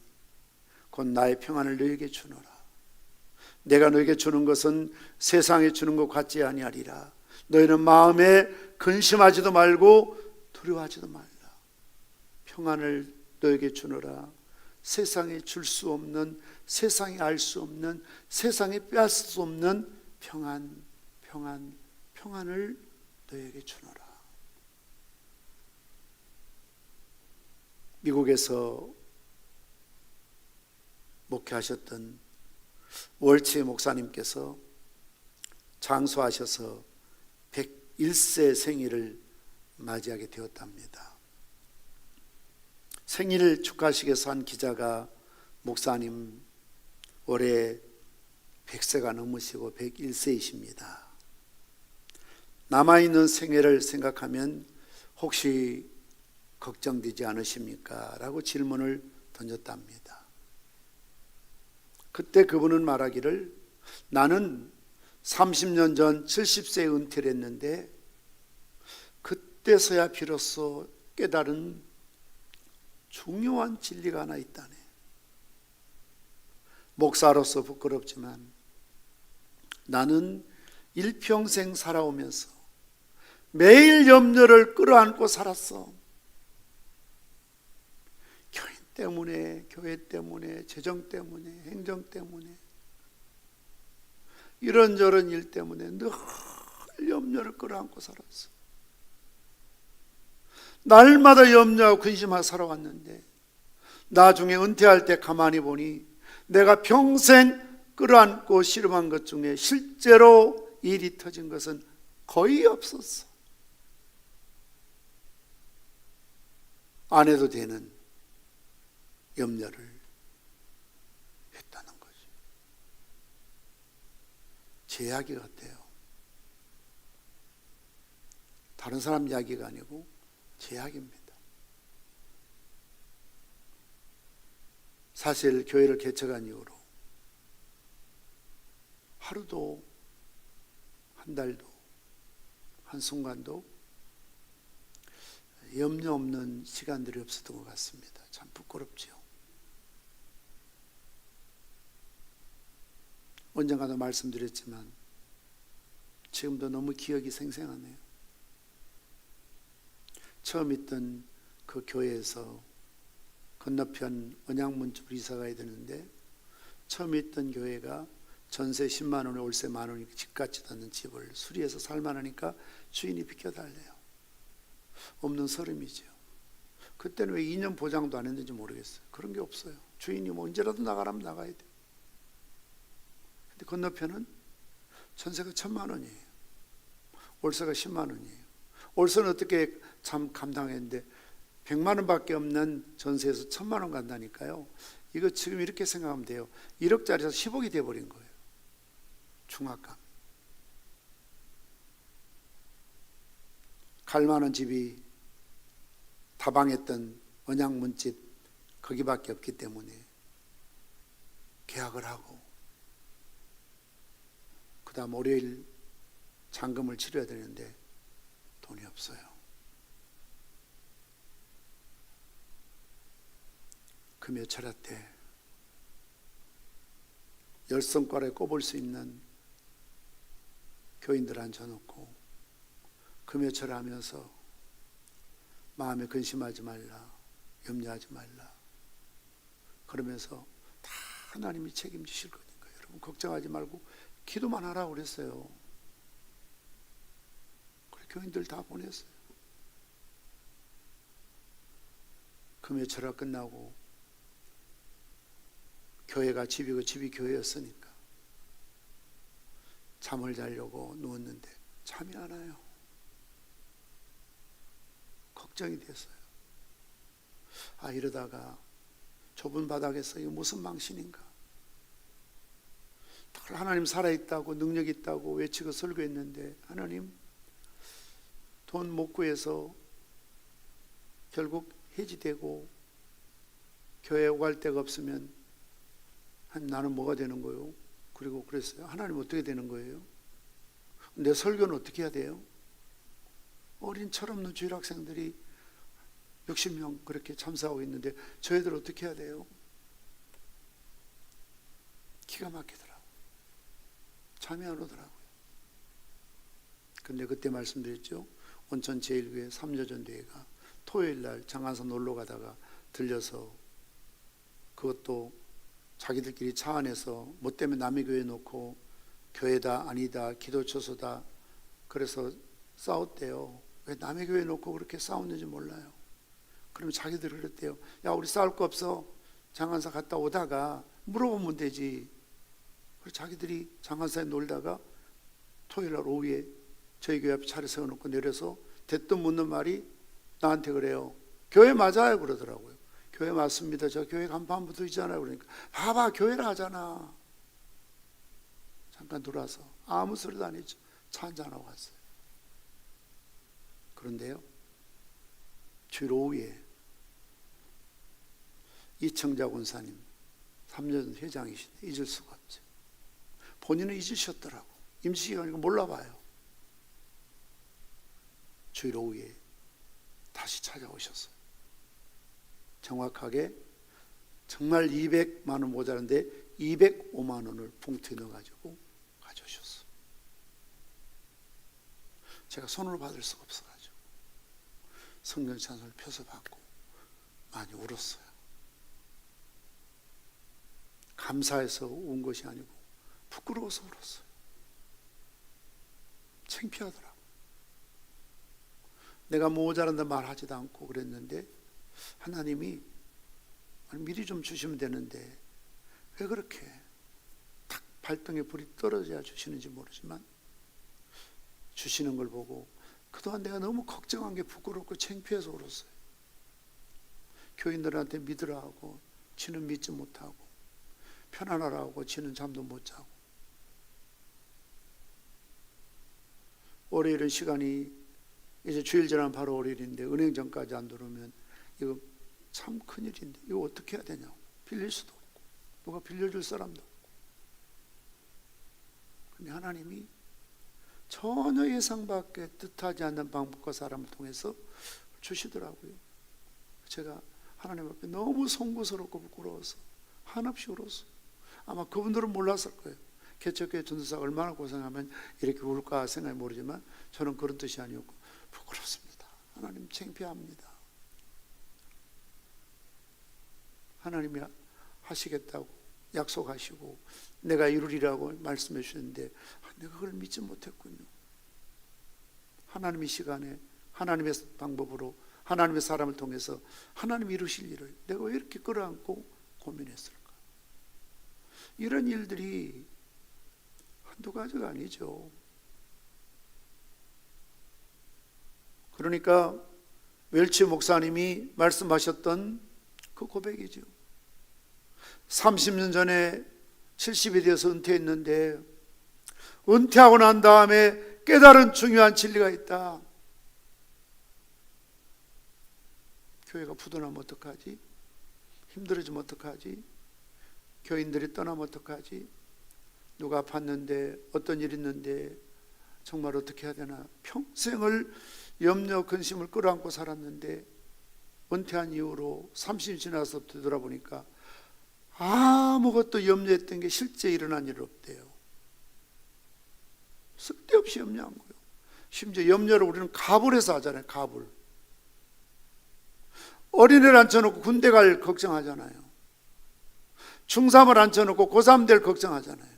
곧 나의 평안을 너희에게 주노라. 내가 너희에게 주는 것은 세상에 주는 것 같지 아니하리라. 너희는 마음에 근심하지도 말고 두려워하지도 말라. 평안을 너희에게 주노라. 세상에 줄 수 없는, 세상에 알 수 없는, 세상에 빼앗을 수 없는 평안을 너희에게 주노라. 미국에서 목회하셨던 월치 목사님께서 장수하셔서 1세 생일을 맞이하게 되었답니다. 생일 축하식에서 한 기자가 목사님 올해 100세가 넘으시고 101세이십니다. 남아있는 생애를 생각하면 혹시 걱정되지 않으십니까? 라고 질문을 던졌답니다. 그때 그분은 말하기를 나는 30년 전 70세에 은퇴를 했는데 그때서야 비로소 깨달은 중요한 진리가 하나 있다네. 목사로서 부끄럽지만 나는 일평생 살아오면서 매일 염려를 끌어안고 살았어. 교인 때문에, 교회 때문에, 재정 때문에, 행정 때문에, 이런저런 일 때문에 늘 염려를 끌어안고 살았어. 날마다 염려하고 근심하고 살아왔는데 나중에 은퇴할 때 가만히 보니 내가 평생 끌어안고 씨름한 것 중에 실제로 일이 터진 것은 거의 없었어. 안 해도 되는 염려를 했다는 거죠. 제 이야기 같아요. 다른 사람 이야기가 아니고 제 이야기입니다. 사실 교회를 개척한 이후로 하루도 한 달도 한순간도 염려 없는 시간들이 없었던 것 같습니다. 참 부끄럽지요. 언젠가도 말씀드렸지만 지금도 너무 기억이 생생하네요. 처음 있던 그 교회에서 건너편 언양문집으로 이사 가야 되는데 처음 있던 교회가 전세 10만 원에 월세 1만 원이 집 같지도 않는 집을 수리해서 살만하니까 주인이 비켜달래요. 없는 서름이죠. 그때는 왜 2년 보장도 안 했는지 모르겠어요. 그런 게 없어요. 주인이 뭐 언제라도 나가라면 나가야 돼요. 근데 건너편은 전세가 1,000만 원이에요. 월세가 10만 원이에요. 월세는 어떻게 참 감당했는데 100만 원밖에 없는 전세에서 1,000만 원 간다니까요. 이거 지금 이렇게 생각하면 돼요. 1억짜리에서 10억이 돼버린 거예요. 중압감. 갈만한 집이 다방했던 언양문집 거기밖에 없기 때문에 계약을 하고 그 다음 월요일 잔금을 치러야 되는데 돈이 없어요. 그 몇 차례 때 10손가락에 꼽을 수 있는 교인들 앉혀놓고 금요철 하면서 마음에 근심하지 말라, 염려하지 말라 그러면서 다 하나님이 책임지실 거니까 여러분 걱정하지 말고 기도만 하라고 그랬어요. 그래 교인들 다 보냈어요. 금요철화 끝나고 교회가 집이고 집이 교회였으니까 잠을 자려고 누웠는데 잠이 안 와요. 걱정이 됐어요. 아 이러다가 좁은 바닥에서 이거 무슨 망신인가. 하나님 살아있다고 능력 있다고 외치고 설교했는데 하나님 돈 못 구해서 결국 해지되고 교회에 오갈 데가 없으면 나는 뭐가 되는 거예요? 그리고 그랬어요. 하나님 어떻게 되는 거예요? 내 설교는 어떻게 해야 돼요? 어린 철없는 주일 학생들이 60명 그렇게 참석하고 있는데 저희들 어떻게 해야 돼요? 기가 막히더라고요. 잠이 안 오더라고요. 근데 그때 말씀드렸죠. 온천 제1교회 3여전대회가 토요일날 장안산 놀러 가다가 들려서 그것도 자기들끼리 차 안에서 뭐 때문에 남의 교회 놓고 교회다 아니다 기도처소다 그래서 싸웠대요. 왜 남의 교회 놓고 그렇게 싸웠는지 몰라요. 그러면 자기들 그랬대요. 야 우리 싸울 거 없어. 장안사 갔다 오다가 물어보면 되지. 그래서 자기들이 장안사에 놀다가 토요일날 오후에 저희 교회 앞에 차를 세워놓고 내려서 대뜸 묻는 말이 나한테 그래요. 교회 맞아요? 그러더라고요. 교회 맞습니다. 저 교회 간판 붙어 있잖아요. 그러니까 봐봐, 교회를 하잖아. 잠깐 들어와서 아무 소리도 안 했죠. 차 한잔하고 갔어요. 그런데요, 주일 오후에 이청자 권사님, 3년 회장이신데 잊을 수가 없죠. 본인은 잊으셨더라고. 임시기간이니까 몰라봐요. 주일 오후에 다시 찾아오셨어요. 정확하게 정말 200만 원 모자란데 205만 원을 봉투에 넣어가지고 가져오셨어요. 제가 손으로 받을 수가 없어가지고 성경 찬송을 펴서 받고 많이 울었어요. 감사해서 운 것이 아니고 부끄러워서 울었어요. 창피하더라고. 내가 모자란다 말하지도 않고 그랬는데 하나님이 미리 좀 주시면 되는데 왜 그렇게 딱 발등에 불이 떨어져야 주시는지 모르지만 주시는 걸 보고 그동안 내가 너무 걱정한 게 부끄럽고 창피해서 울었어요. 교인들한테 믿으라 하고 지는 믿지 못하고 편안하라 하고 지는 잠도 못 자고. 월요일은 시간이 이제 주일 지나면 바로 월요일인데 은행전까지 안 들어오면 이거 참 큰일인데 이거 어떻게 해야 되냐고. 빌릴 수도 없고 누가 빌려줄 사람도 없고. 근데 하나님이 전혀 예상 밖에 뜻하지 않는 방법과 사람을 통해서 주시더라고요. 제가 하나님 앞에 너무 송구스럽고 부끄러워서 한없이 울었어요. 아마 그분들은 몰랐을 거예요. 개척교회 전도사가 얼마나 고생하면 이렇게 울까 생각이 모르지만 저는 그런 뜻이 아니었고 부끄럽습니다. 하나님 창피합니다. 하나님이 하시겠다고 약속하시고 내가 이루리라고 말씀해 주셨는데 내가 그걸 믿지 못했군요. 하나님의 시간에 하나님의 방법으로 하나님의 사람을 통해서 하나님이 이루실 일을 내가 왜 이렇게 끌어안고 고민했을까? 이런 일들이 한두 가지가 아니죠. 그러니까 웰치 목사님이 말씀하셨던 그 고백이죠. 30년 전에 70이 되어서 은퇴했는데 은퇴하고 난 다음에 깨달은 중요한 진리가 있다. 교회가 부도나면 어떡하지? 힘들어지면 어떡하지? 교인들이 떠나면 어떡하지? 누가 아팠는데 어떤 일이 있는데 정말 어떻게 해야 되나? 평생을 염려 근심을 끌어안고 살았는데 은퇴한 이후로 30년 지나서 되돌아보니까 아무것도 염려했던 게 실제 일어난 일 없대요. 쓸데없이 염려한 거예요. 심지어 염려를 우리는 갑을해서 하잖아요. 갑을. 어린애를 앉혀놓고 군대 갈 걱정하잖아요. 중3을 앉혀놓고 고3 될 걱정하잖아요.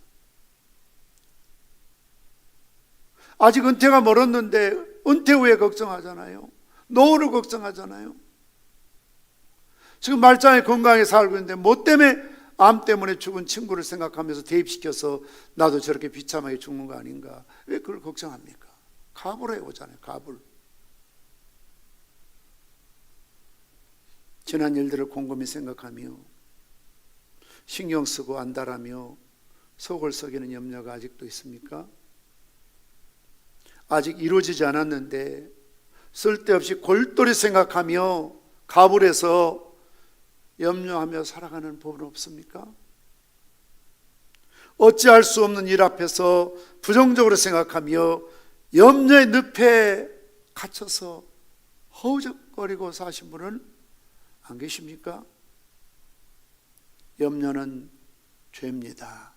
아직 은퇴가 멀었는데 은퇴 후에 걱정하잖아요. 노후를 걱정하잖아요. 지금 말짱이 건강하게 살고 있는데 뭐 때문에 암 때문에 죽은 친구를 생각하면서 대입시켜서 나도 저렇게 비참하게 죽는 거 아닌가. 왜 그걸 걱정합니까? 갑을 해오잖아요. 갑을. 지난 일들을 곰곰이 생각하며 신경 쓰고 안달하며 속을 썩이는 염려가 아직도 있습니까? 아직 이루어지지 않았는데 쓸데없이 골똘히 생각하며 갑을 해서 염려하며 살아가는 법은 없습니까? 어찌할 수 없는 일 앞에서 부정적으로 생각하며 염려의 늪에 갇혀서 허우적거리고 사신 분은 안 계십니까? 염려는 죄입니다.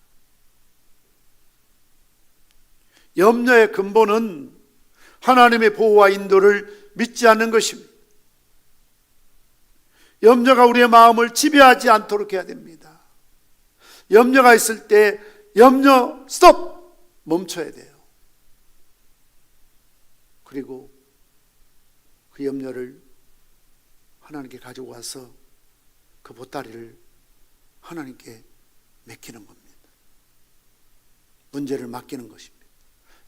염려의 근본은 하나님의 보호와 인도를 믿지 않는 것입니다. 염려가 우리의 마음을 지배하지 않도록 해야 됩니다. 염려가 있을 때 염려 스톱! 멈춰야 돼요. 그리고 그 염려를 하나님께 가지고 와서 그 보따리를 하나님께 맡기는 겁니다. 문제를 맡기는 것입니다.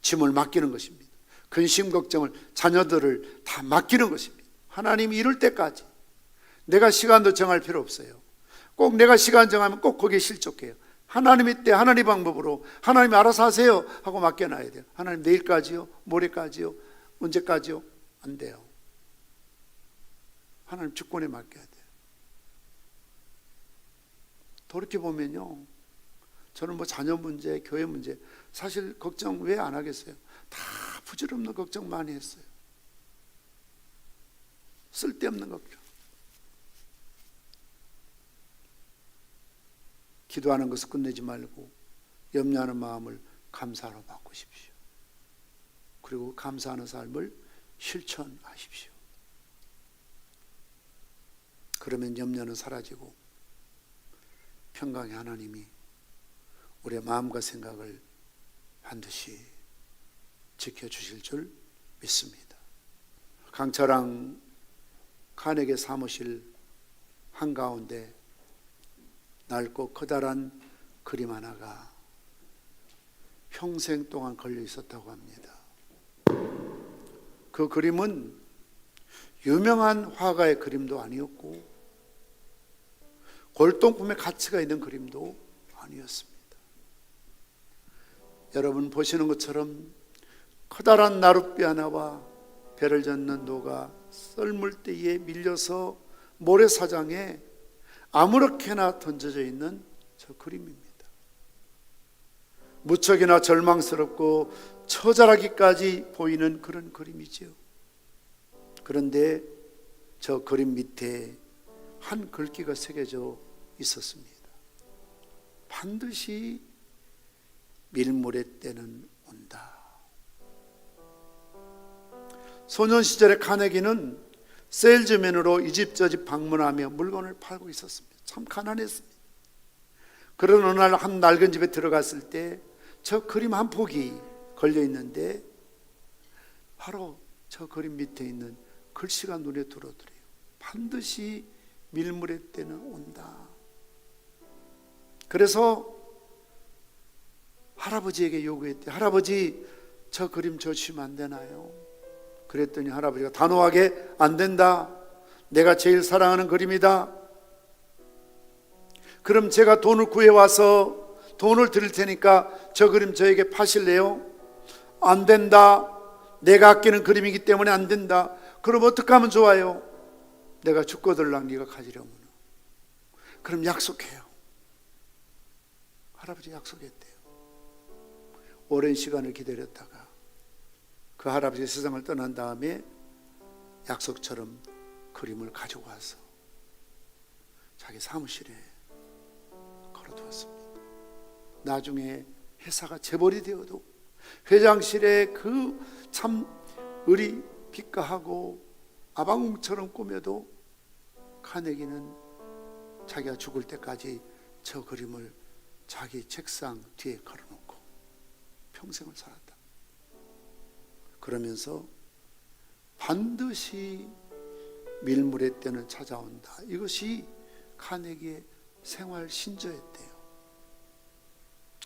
짐을 맡기는 것입니다. 근심 걱정을, 자녀들을 다 맡기는 것입니다. 하나님이 이룰 때까지 내가 시간도 정할 필요 없어요. 꼭 내가 시간 정하면 꼭 거기에 실족해요. 하나님의 때 하나님 방법으로 하나님이 알아서 하세요 하고 맡겨놔야 돼요. 하나님 내일까지요? 모레까지요? 언제까지요? 안 돼요. 하나님 주권에 맡겨야 돼요. 돌이켜보면요, 저는 뭐 자녀 문제, 교회 문제 사실 걱정 왜 안 하겠어요? 다 부질없는 걱정 많이 했어요. 쓸데없는 걱정. 기도하는 것을 끝내지 말고 염려하는 마음을 감사로 바꾸십시오. 그리고 감사하는 삶을 실천하십시오. 그러면 염려는 사라지고 평강의 하나님이 우리의 마음과 생각을 반드시 지켜주실 줄 믿습니다. 강철왕 카네기 사무실 한가운데 낡고 커다란 그림 하나가 평생 동안 걸려 있었다고 합니다. 그 그림은 유명한 화가의 그림도 아니었고 골동품의 가치가 있는 그림도 아니었습니다. 여러분 보시는 것처럼 커다란 나룻배 하나와 배를 젓는 노가 썰물대에 밀려서 모래사장에 아무렇게나 던져져 있는 저 그림입니다. 무척이나 절망스럽고 처절하기까지 보이는 그런 그림이지요. 그런데 저 그림 밑에 한 글귀가 새겨져 있었습니다. 반드시 밀물의 때는 온다. 소년 시절의 카네기는 세일즈맨으로 이 집 저 집 방문하며 물건을 팔고 있었습니다. 참 가난했습니다. 그런 어느 날 한 낡은 집에 들어갔을 때 저 그림 한 폭이 걸려 있는데 바로 저 그림 밑에 있는 글씨가 눈에 들어오더래요. 반드시 밀물의 때는 온다. 그래서 할아버지에게 요구했대. 할아버지, 저 그림 저 주시면 안 되나요? 그랬더니 할아버지가 단호하게 안 된다. 내가 제일 사랑하는 그림이다. 그럼 제가 돈을 구해와서 돈을 드릴 테니까 저 그림 저에게 파실래요? 안 된다. 내가 아끼는 그림이기 때문에 안 된다. 그럼 어떻게 하면 좋아요? 내가 죽거들랑 네가 가지려면. 그럼 약속해요. 할아버지 약속했대요. 오랜 시간을 기다렸다가 그 할아버지 세상을 떠난 다음에 약속처럼 그림을 가지고 와서 자기 사무실에 걸어두었습니다. 나중에 회사가 재벌이 되어도 회장실에 그 참 을이 빛가하고 아방궁처럼 꾸며도 카네기는 자기가 죽을 때까지 저 그림을 자기 책상 뒤에 걸어놓고 평생을 살았다. 그러면서 반드시 밀물의 때는 찾아온다. 이것이 카네기의 생활 신조였대요.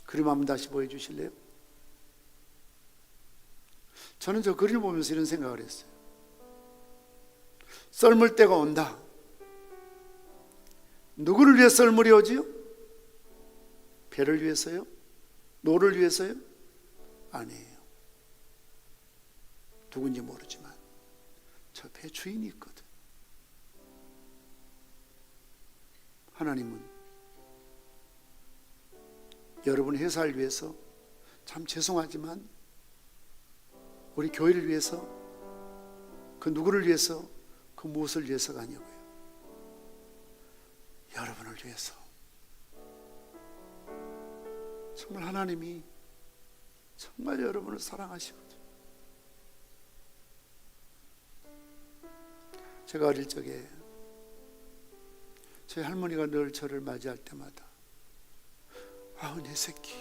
그림 한번 다시 보여주실래요? 저는 저 그림을 보면서 이런 생각을 했어요. 썰물 때가 온다. 누구를 위해 썰물이 오지요? 배를 위해서요? 노를 위해서요? 아니에요. 누군지 모르지만 저 배 주인이 있거든. 하나님은 여러분 회사를 위해서, 참 죄송하지만 우리 교회를 위해서, 그 누구를 위해서, 그 무엇을 위해서가 아니고요, 여러분을 위해서. 정말 하나님이 정말 여러분을 사랑하시거든요. 제가 어릴 적에 저희 할머니가 늘 저를 맞이할 때마다 아우 내 새끼,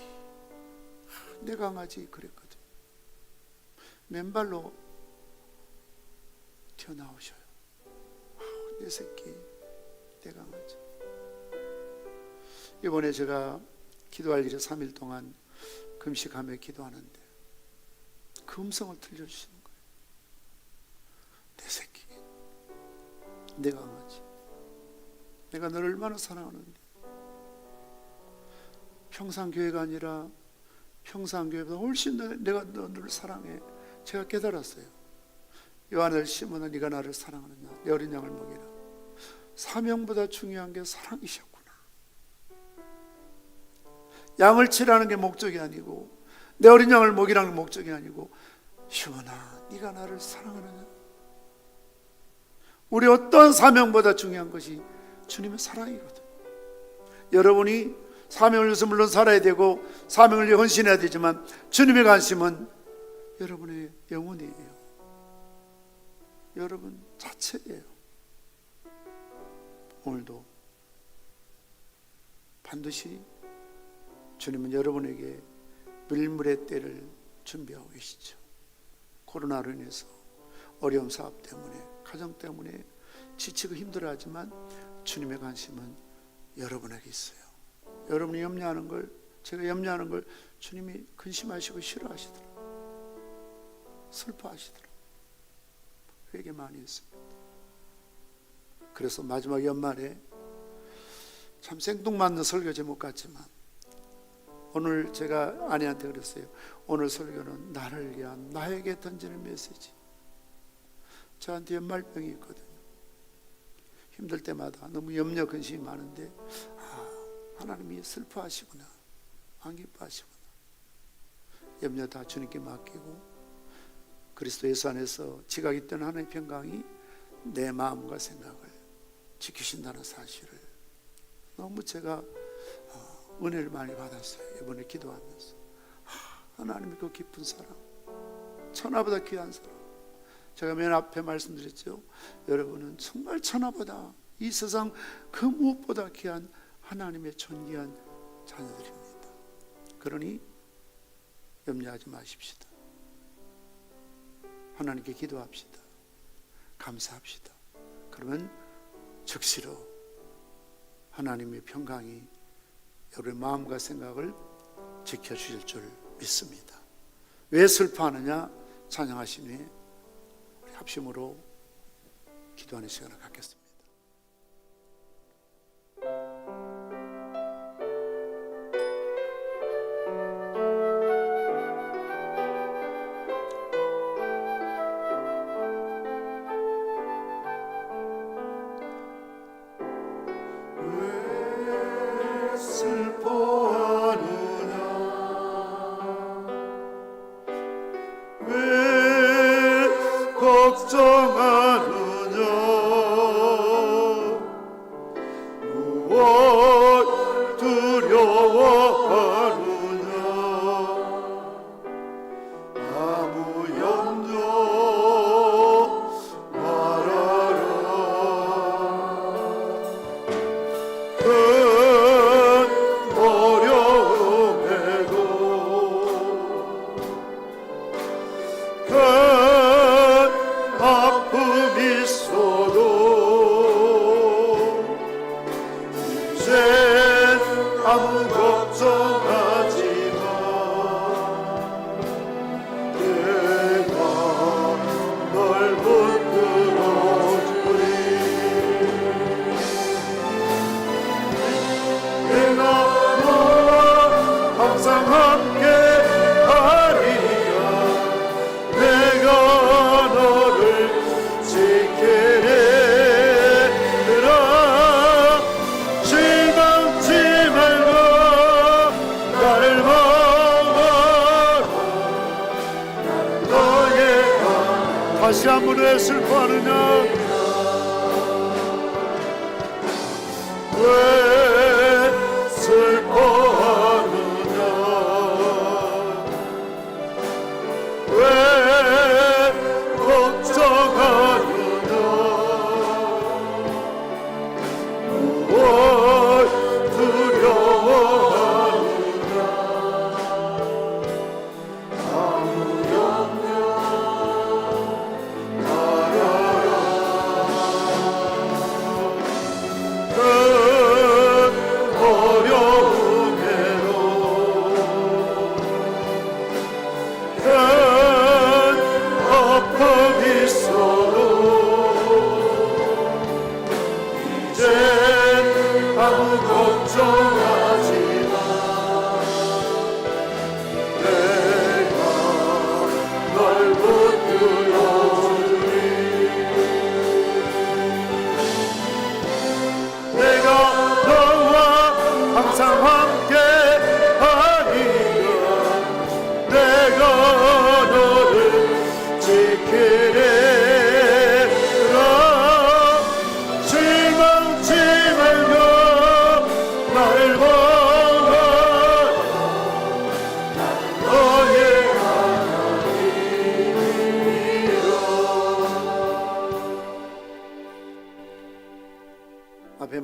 내 강아지 그랬거든. 맨발로 튀어나오셔요. 아우 내 새끼, 내 강아지. 이번에 제가 기도할 일이 3일 동안 금식하며 기도하는데 그 음성을 들려주시는 거예요. 내 새끼, 내 강아지, 내가 너를 얼마나 사랑하는데. 평상교회가 아니라 평상교회보다 훨씬 내가 너를 사랑해. 제가 깨달았어요. 요한을 시몬아, 네가 나를 사랑하느냐, 내 어린 양을 먹이라. 사명보다 중요한 게 사랑이셨구나. 양을 치라는 게 목적이 아니고, 내 어린 양을 먹이라는 게 목적이 아니고, 시몬아, 네가 나를 사랑하느냐. 우리 어떤 사명보다 중요한 것이 주님의 사랑이거든요. 여러분이 사명을 위해서 물론 살아야 되고 사명을 위해 헌신해야 되지만 주님의 관심은 여러분의 영혼이에요. 여러분 자체예요. 오늘도 반드시 주님은 여러분에게 밀물의 때를 준비하고 계시죠. 코로나로 인해서 어려운 사업 때문에, 가정 때문에 지치고 힘들어하지만 주님의 관심은 여러분에게 있어요. 여러분이 염려하는 걸, 제가 염려하는 걸 주님이 근심하시고 싫어하시더라고요. 슬퍼하시더라고요. 회개 많이 했습니다. 그래서 마지막 연말에 참 생뚱맞는 설교 제목 같지만 오늘 제가 아내한테 그랬어요. 오늘 설교는 나를 위한, 나에게 던지는 메시지. 저한테 연말병이 있거든요. 힘들 때마다 너무 염려 근심이 많은데 하나님이 슬퍼하시구나, 안 기뻐하시구나. 염려 다 주님께 맡기고 그리스도 예수 안에서 지각이 떠는 하나님의 평강이 내 마음과 생각을 지키신다는 사실을 너무 제가 은혜를 많이 받았어요. 이번에 기도하면서 하나님의 그 깊은 사랑, 천하보다 귀한 사랑. 제가 맨 앞에 말씀드렸죠. 여러분은 정말 천하보다, 이 세상 그 무엇보다 귀한 하나님의 존귀한 자녀들입니다. 그러니 염려하지 마십시다. 하나님께 기도합시다. 감사합시다. 그러면 즉시로 하나님의 평강이 여러분의 마음과 생각을 지켜주실 줄 믿습니다. 왜 슬퍼하느냐? 찬양하신 후에 우리 합심으로 기도하는 시간을 갖겠습니다. 다시 한 번 왜 슬퍼하느냐? 왜 슬퍼하느냐? 왜 걱정하느냐? 무엇 두려워하느냐? 아무 염려 어려움에도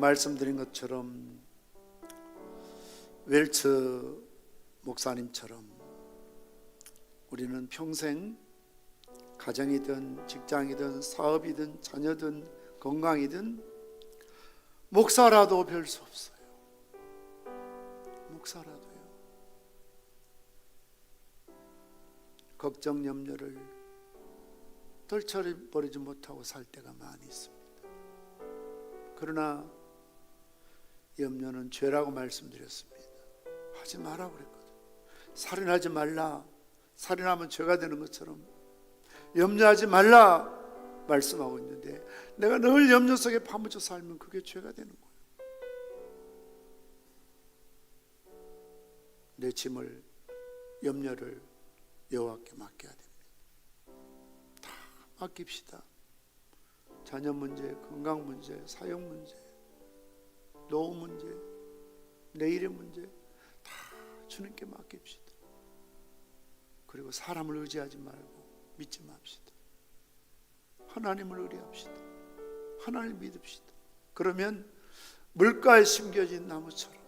말씀드린 것처럼 웰츠 목사님처럼 우리는 평생 가정이든 직장이든 사업이든 자녀든 건강이든 목사라도 별 수 없어요. 목사라도요. 걱정 염려를 떨쳐버리지 못하고 살 때가 많이 있습니다. 그러나 염려는 죄라고 말씀드렸습니다. 하지 마라 그랬거든. 살인하지 말라. 살인하면 죄가 되는 것처럼 염려하지 말라 말씀하고 있는데 내가 늘 염려 속에 파묻혀 살면 그게 죄가 되는 거예요. 내 짐을, 염려를 여호와께 맡겨야 됩니다. 다 맡깁시다. 자녀 문제, 건강 문제, 사역 문제, 노후 문제, 내일의 문제 다 주님께 맡깁시다. 그리고 사람을 의지하지 말고 믿지 맙시다. 하나님을 의뢰합시다. 하나님을 믿읍시다. 그러면 물가에 심겨진 나무처럼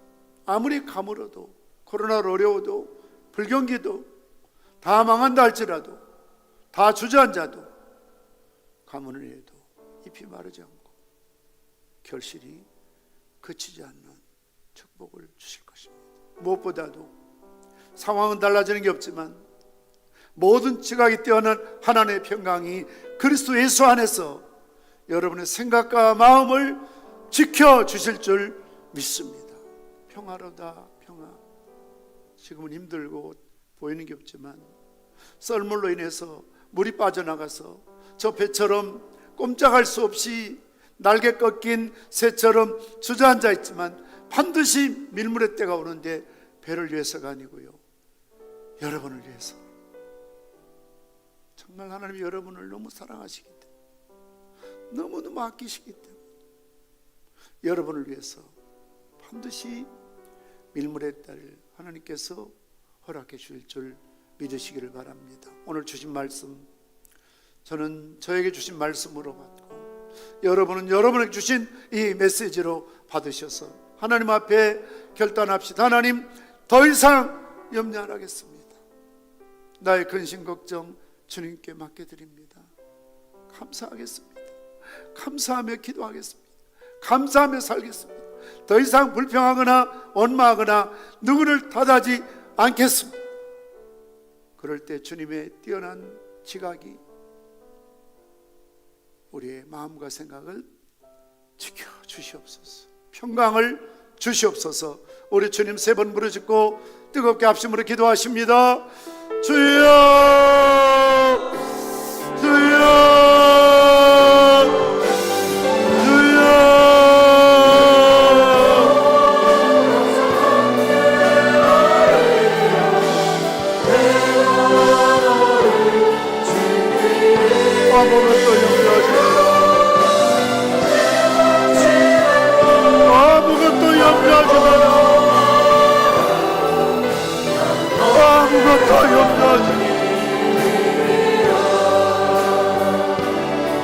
아무리 가물어도 코로나로 어려워도 불경기도 다 망한다 할지라도 다 주저앉아도 가문을 해도 잎이 마르지 않고 결실이 그치지 않는 축복을 주실 것입니다. 무엇보다도 상황은 달라지는 게 없지만 모든 지각이 뛰어난 하나님의 평강이 그리스도 예수 안에서 여러분의 생각과 마음을 지켜주실 줄 믿습니다. 평화로다 평화. 지금은 힘들고 보이는 게 없지만 썰물로 인해서 물이 빠져나가서 저 배처럼 꼼짝할 수 없이 날개 꺾인 새처럼 주저앉아 있지만 반드시 밀물의 때가 오는데 배를 위해서가 아니고요, 여러분을 위해서. 정말 하나님이 여러분을 너무 사랑하시기 때문에, 너무너무 아끼시기 때문에 여러분을 위해서 반드시 밀물의 때를 하나님께서 허락해 주실 줄 믿으시기를 바랍니다. 오늘 주신 말씀, 저는 저에게 주신 말씀으로 받고 여러분은 여러분에게 주신 이 메시지로 받으셔서 하나님 앞에 결단합시다. 하나님, 더 이상 염려 안 하겠습니다. 나의 근심 걱정 주님께 맡겨드립니다. 감사하겠습니다. 감사하며 기도하겠습니다. 감사하며 살겠습니다. 더 이상 불평하거나 원망하거나 누구를 탓하지 않겠습니다. 그럴 때 주님의 뛰어난 지각이 우리의 마음과 생각을 지켜주시옵소서. 평강을 주시옵소서. 우리 주님 세 번 부르짖고 뜨겁게 합심으로 기도하십니다. 주여, 주여,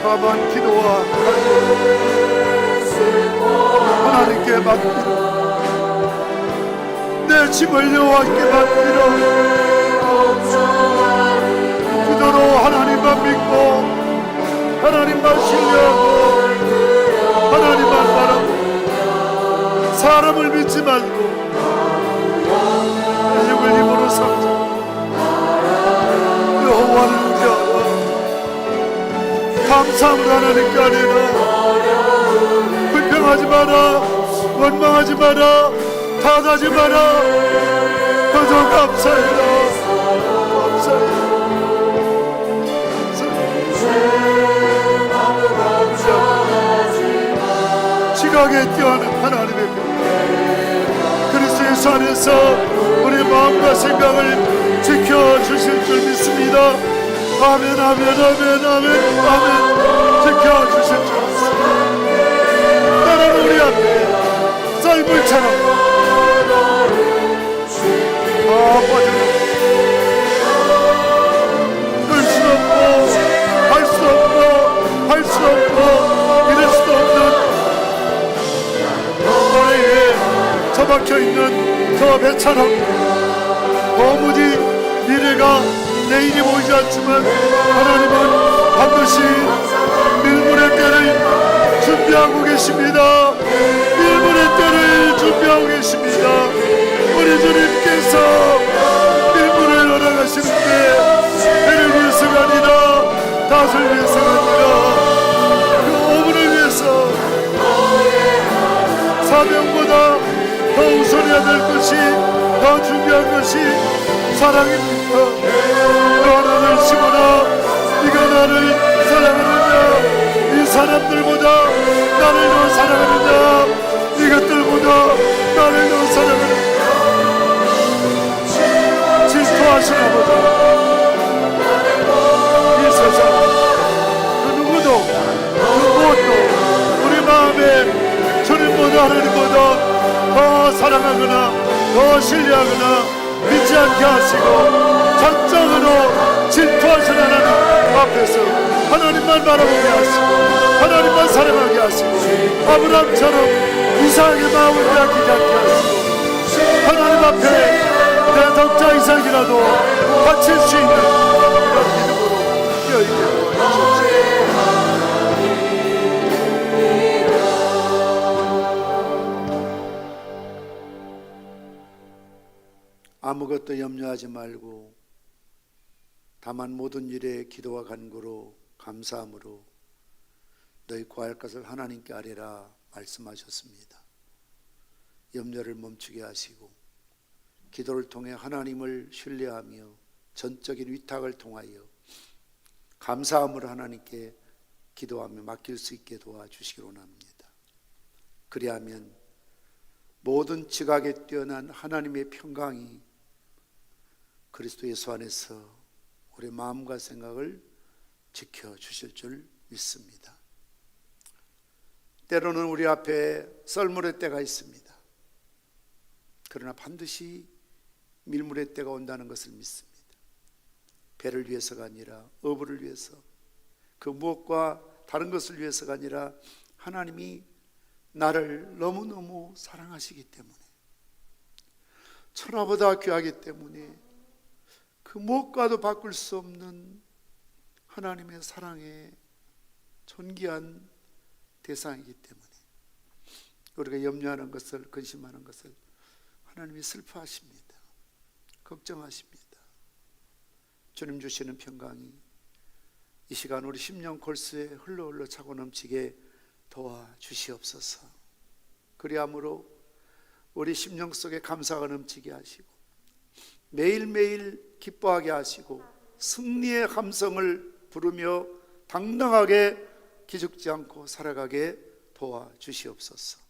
가만 기도와 하나님께 맡기라. 내 짐을 여호와께 맡기라. 기도로 하나님만 믿고 하나님만 신뢰하고 하나님만 바라고 사람을 믿지 말고 내 육을 힘으로 삼자. 여호와를 의지하라. 감사함으로 하나님께 아뢰라. 불평하지 마라. 원망하지 마라. 탓하지 마라. 그저 감사해라. 감사해라. 지각에 뛰어난 하나님의 평강, 그리스도 예수 안에서 우리 마음과 생각을 지켜주실 줄 믿습니다. 아멘, 아멘, 아멘, 아멘, 아멘. 지켜주실 줄 믿습니다. 나라는 우리 앞에 쌀물처럼 빠져나가 끌 수 없고 할 수 없고 할 수 없고 이럴 수도 없는 하늘과 배처럼 도무지 미래가 내일이 보이지 않지만 하나님은 반드시 밀물의 때를 준비하고 계십니다. 밀물의 때를 준비하고 계십니다. 우리 주님께서 밀물을 허락하시는데 배를 위해서가 아니라 닷을 위해서가 아니라 그 오분을 위해서 사명보다 더 우선해야 될 것이, 더 중요한 것이 사랑입니다. 너 하나를 심어라. 네가 나를 사랑하느냐? 이 사람들보다 나를 더 사랑하느냐? 이것들보다 나를 더 사랑하느냐? 질투하시나 보다. 이 세상 그 누구도 그 무엇도 우리 마음에 주님보다 하나님보다 더 사랑하거나 더 신뢰하거나 믿지 않게 하시고 전적으로 질투하시는 하나님 앞에서 하나님만 바라보게 하시고 하나님만 사랑하게 하시고 아브라함처럼 이삭의 마음을 빼앗기지 않게 하시고 하나님 앞에 내 독자 이삭이라도 바칠 수 있는 그런 믿음으로 뛰어있게 도와주시옵소서. 아무것도 염려하지 말고 다만 모든 일에 기도와 간구로 감사함으로 너희 구할 것을 하나님께 아뢰라 말씀하셨습니다. 염려를 멈추게 하시고 기도를 통해 하나님을 신뢰하며 전적인 위탁을 통하여 감사함으로 하나님께 기도하며 맡길 수 있게 도와주시기로 합니다. 그리하면 모든 지각에 뛰어난 하나님의 평강이 그리스도 예수 안에서 우리 마음과 생각을 지켜주실 줄 믿습니다. 때로는 우리 앞에 썰물의 때가 있습니다. 그러나 반드시 밀물의 때가 온다는 것을 믿습니다. 배를 위해서가 아니라 어부를 위해서, 그 무엇과 다른 것을 위해서가 아니라 하나님이 나를 너무너무 사랑하시기 때문에, 천하보다 귀하기 때문에, 그 무엇과도 바꿀 수 없는 하나님의 사랑의 존귀한 대상이기 때문에 우리가 염려하는 것을, 근심하는 것을 하나님이 슬퍼하십니다. 걱정하십니다. 주님 주시는 평강이 이 시간 우리 심령 골수에 흘러 차고 넘치게 도와주시옵소서. 그리함으로 우리 심령 속에 감사가 넘치게 하시고 매일매일 기뻐하게 하시고 승리의 함성을 부르며 당당하게 기죽지 않고 살아가게 도와주시옵소서.